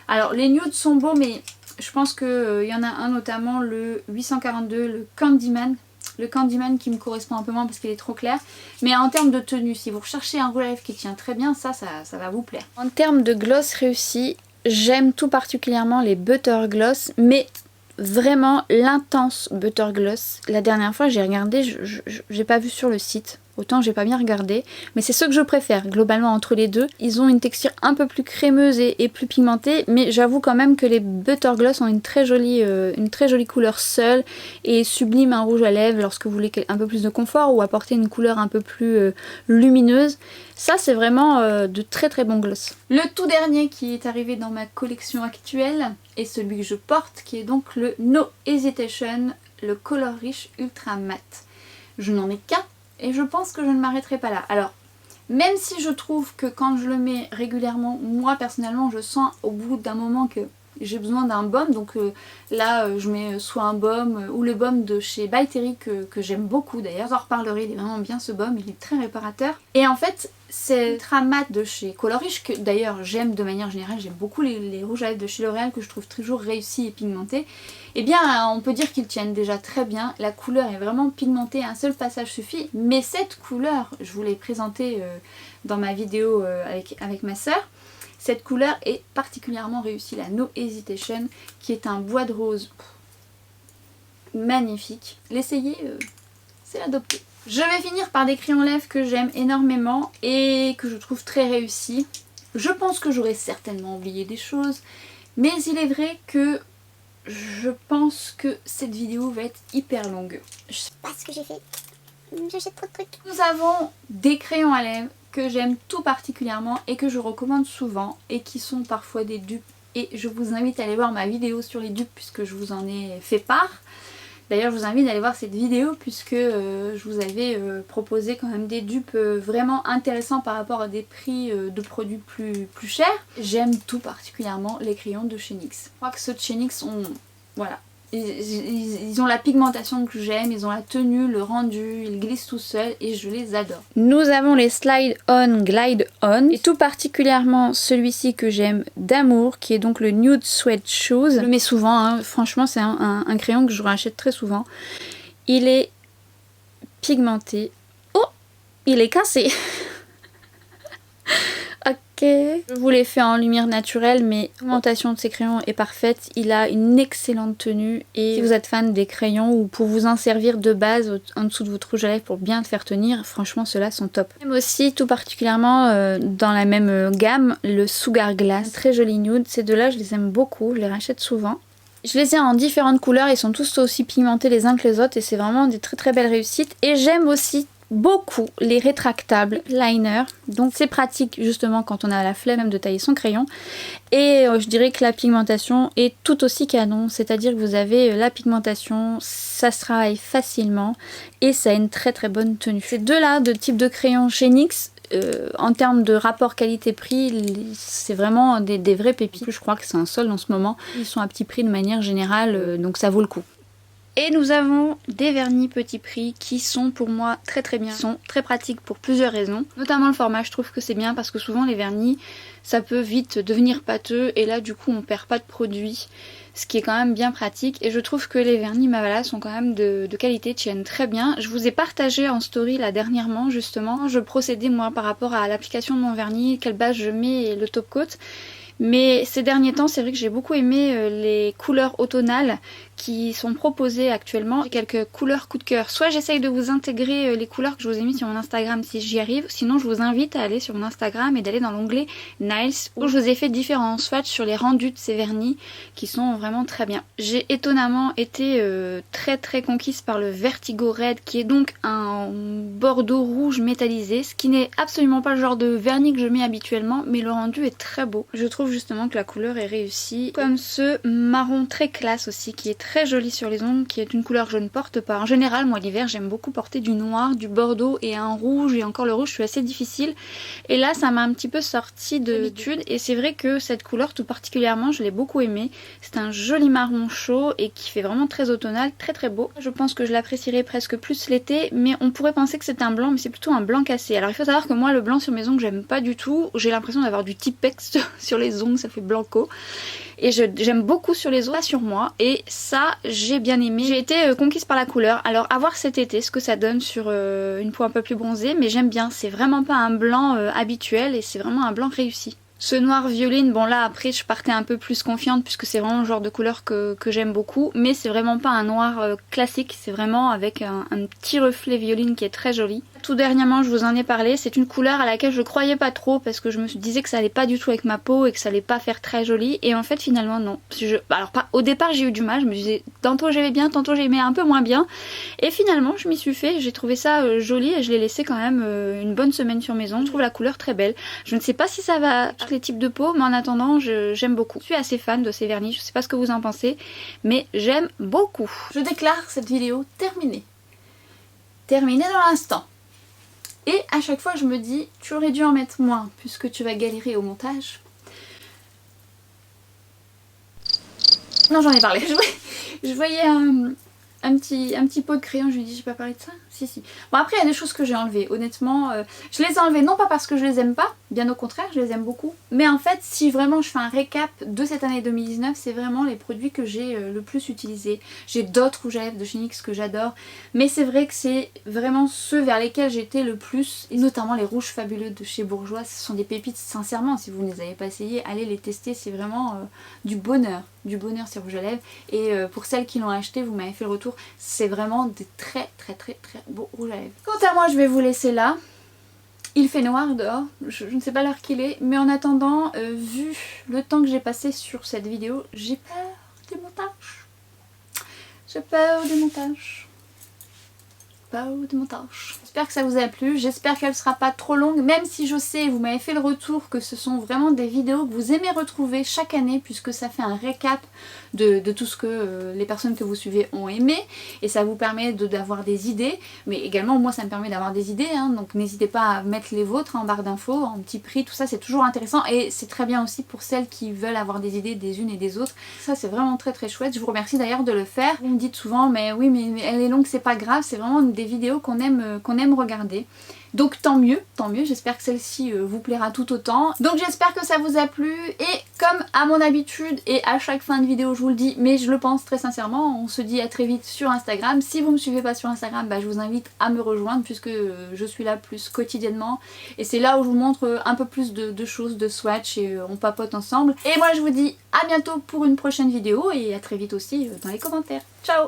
Alors les nudes sont beaux mais... Je pense qu'il y en a un notamment, le 842, le Candyman. Le Candyman qui me correspond un peu moins parce qu'il est trop clair. Mais en termes de tenue, si vous recherchez un rouge à lèvres qui tient très bien, ça va vous plaire. En termes de gloss réussi, j'aime tout particulièrement les Butter Gloss. Mais vraiment l'intense Butter Gloss. La dernière fois j'ai regardé, j'ai pas vu sur le site. Autant j'ai pas bien regardé, mais c'est ceux que je préfère globalement entre les deux. Ils ont une texture un peu plus crémeuse et plus pigmentée, mais j'avoue quand même que les Butter Gloss ont une très jolie couleur seule et sublime un rouge à lèvres lorsque vous voulez un peu plus de confort ou apporter une couleur un peu plus lumineuse. Ça c'est vraiment de très bons gloss. Le tout dernier qui est arrivé dans ma collection actuelle est celui que je porte, qui est donc le No Hesitation, le Color Rich Ultra Matte. Je n'en ai qu'un. Et je pense que je ne m'arrêterai pas là. Alors, même si je trouve que quand je le mets régulièrement, moi personnellement, je sens au bout d'un moment que j'ai besoin d'un baume. Donc là, je mets soit un baume ou le baume de chez By Terry que j'aime beaucoup d'ailleurs. J'en reparlerai, il est vraiment bien ce baume, il est très réparateur. Et en fait, c'est Ultra Matte de chez Color Rich, que d'ailleurs j'aime de manière générale. J'aime beaucoup les rouges à lèvres de chez L'Oréal que je trouve toujours réussis et pigmentés. Eh bien, on peut dire qu'ils tiennent déjà très bien. La couleur est vraiment pigmentée, un seul passage suffit. Mais cette couleur, je vous l'ai présentée dans ma vidéo avec ma sœur. Cette couleur est particulièrement réussie, la No Hesitation, qui est un bois de rose magnifique. L'essayer, c'est l'adopter. Je vais finir par des crayons lèvres que j'aime énormément et que je trouve très réussis. Je pense que j'aurais certainement oublié des choses, mais il est vrai que je pense que cette vidéo va être hyper longue. Je sais pas ce que j'ai fait. J'achète trop de trucs. Nous avons des crayons à lèvres que j'aime tout particulièrement et que je recommande souvent et qui sont parfois des dupes. Et je vous invite à aller voir ma vidéo sur les dupes puisque je vous en ai fait part. D'ailleurs je vous invite à aller voir cette vidéo puisque je vous avais proposé quand même des dupes vraiment intéressants par rapport à des prix de produits plus chers. J'aime tout particulièrement les crayons de chez NYX. Je crois que ceux de chez NYX ont... Voilà. Ils ont la pigmentation que j'aime, ils ont la tenue, le rendu, ils glissent tout seuls et je les adore. Nous avons les Slide On, Glide On et tout particulièrement celui-ci que j'aime d'amour qui est donc le Nude Sweat Shoes. Je le mets souvent, hein. Franchement c'est un crayon que je rachète très souvent. Il est pigmenté. Oh, il est cassé. Ok, je vous l'ai fait en lumière naturelle mais la pigmentation de ces crayons est parfaite. Il a une excellente tenue et si vous êtes fan des crayons ou pour vous en servir de base en dessous de votre rouge à lèvres pour bien le faire tenir, franchement ceux-là sont top. J'aime aussi tout particulièrement dans la même gamme le Sugar Glass, très joli nude. Ces deux là je les aime beaucoup, je les rachète souvent. Je les ai en différentes couleurs, ils sont tous aussi pigmentés les uns que les autres et c'est vraiment des très belles réussites. Et j'aime aussi beaucoup les rétractables liners, donc c'est pratique justement quand on a la flemme de tailler son crayon. Et je dirais que la pigmentation est tout aussi canon, c'est à dire que vous avez la pigmentation, ça se travaille facilement et ça a une très bonne tenue. Ces deux là de type de crayon chez NYX, en termes de rapport qualité-prix, c'est vraiment des vrais pépites. Je crois que c'est un solde en ce moment, ils sont à petit prix de manière générale, donc ça vaut le coup. Et nous avons des vernis petit prix qui sont pour moi très bien. Ils sont très pratiques pour plusieurs raisons. Notamment le format, je trouve que c'est bien parce que souvent les vernis, ça peut vite devenir pâteux et là du coup on perd pas de produit. Ce qui est quand même bien pratique. Et je trouve que les vernis Mavala sont quand même de qualité, tiennent très bien. Je vous ai partagé en story là dernièrement justement. Je procédais moi par rapport à l'application de mon vernis, quelle base je mets et le top coat. Mais ces derniers temps, c'est vrai que j'ai beaucoup aimé les couleurs automnales qui sont proposées actuellement. J'ai quelques couleurs coup de cœur. Soit j'essaye de vous intégrer les couleurs que je vous ai mis sur mon Instagram si j'y arrive, sinon je vous invite à aller sur mon Instagram et d'aller dans l'onglet Nails où je vous ai fait différents swatchs sur les rendus de ces vernis qui sont vraiment très bien. J'ai étonnamment été très conquise par le Vertigo Red qui est donc un bordeaux rouge métallisé, ce qui n'est absolument pas le genre de vernis que je mets habituellement, mais le rendu est très beau. Je trouve justement que la couleur est réussie. Comme ce marron très classe aussi qui est très joli sur les ongles, qui est une couleur que je ne porte pas. En général moi l'hiver j'aime beaucoup porter du noir, du bordeaux et un rouge, et encore le rouge je suis assez difficile. Et là ça m'a un petit peu sorti de l'habitude et c'est vrai que cette couleur tout particulièrement je l'ai beaucoup aimée. C'est un joli marron chaud et qui fait vraiment très automnal, très beau. Je pense que je l'apprécierais presque plus l'été, mais on pourrait penser que c'est un blanc, mais c'est plutôt un blanc cassé. Alors il faut savoir que moi le blanc sur mes ongles j'aime pas du tout. J'ai l'impression d'avoir du Tipex sur les ongles, ça fait blanco. Et j'aime beaucoup sur les ongles, pas sur moi, et ça j'ai bien aimé. J'ai été conquise par la couleur. Alors à voir cet été ce que ça donne sur une peau un peu plus bronzée, mais j'aime bien. C'est vraiment pas un blanc habituel et c'est vraiment un blanc réussi. Ce noir violine, bon là après je partais un peu plus confiante puisque c'est vraiment le genre de couleur que j'aime beaucoup, mais c'est vraiment pas un noir classique, c'est vraiment avec un petit reflet violine qui est très joli. Tout dernièrement je vous en ai parlé, c'est une couleur à laquelle je croyais pas trop parce que je me disais que ça allait pas du tout avec ma peau et que ça allait pas faire très joli, et en fait finalement non. Alors pas, au départ j'ai eu du mal, je me disais tantôt j'aimais bien, tantôt j'aimais un peu moins bien, et finalement je m'y suis fait, j'ai trouvé ça joli et je l'ai laissé quand même une bonne semaine sur mes ongles. Je trouve la couleur très belle. Je ne sais pas si ça va tous les types de peau, mais en attendant j'aime beaucoup. Je suis assez fan de ces vernis, je sais pas ce que vous en pensez, mais j'aime beaucoup. Je déclare cette vidéo terminée. Terminée dans l'instant. Et à chaque fois je me dis, tu aurais dû en mettre moins puisque tu vas galérer au montage. Non, j'en ai parlé. Je voyais un petit pot de crayon, je lui ai dit j'ai pas parlé de ça? Si. Bon après il y a des choses que j'ai enlevées, honnêtement. Je les ai enlevées non pas parce que je les aime pas, bien au contraire, je les aime beaucoup. Mais en fait si vraiment je fais un récap de cette année 2019, c'est vraiment les produits que j'ai le plus utilisés. J'ai d'autres rouges à lèvres de chez NYX que j'adore, mais c'est vrai que c'est vraiment ceux vers lesquels j'étais le plus, et notamment les rouges fabuleux de chez Bourjois. Ce sont des pépites, sincèrement, si vous ne les avez pas essayés, allez les tester, c'est vraiment du bonheur ces rouges à lèvres. Et pour celles qui l'ont acheté, vous m'avez fait le retour, c'est vraiment des très beaux rouges à lèvres. Quant à moi je vais vous laisser là. Il fait noir dehors, je ne sais pas l'heure qu'il est, mais en attendant, vu le temps que j'ai passé sur cette vidéo, j'ai peur des montages. J'ai peur des montages. J'espère que ça vous a plu, j'espère qu'elle sera pas trop longue, même si je sais, vous m'avez fait le retour que ce sont vraiment des vidéos que vous aimez retrouver chaque année, puisque ça fait un récap de tout ce que les personnes que vous suivez ont aimé, et ça vous permet d'avoir des idées, mais également moi ça me permet d'avoir des idées, hein, donc n'hésitez pas à mettre les vôtres en barre d'infos, en petit prix, tout ça c'est toujours intéressant, et c'est très bien aussi pour celles qui veulent avoir des idées des unes et des autres. Ça c'est vraiment très chouette, je vous remercie d'ailleurs de le faire. Vous me dites souvent mais oui mais elle est longue, c'est pas grave, c'est vraiment des vidéos qu'on aime regarder. Donc tant mieux, j'espère que celle-ci vous plaira tout autant. Donc j'espère que ça vous a plu, et comme à mon habitude et à chaque fin de vidéo je vous le dis, mais je le pense très sincèrement, on se dit à très vite sur Instagram. Si vous me suivez pas sur Instagram, je vous invite à me rejoindre puisque je suis là plus quotidiennement, et c'est là où je vous montre un peu plus de choses, de swatch, et on papote ensemble. Et moi je vous dis à bientôt pour une prochaine vidéo, et à très vite aussi dans les commentaires. Ciao!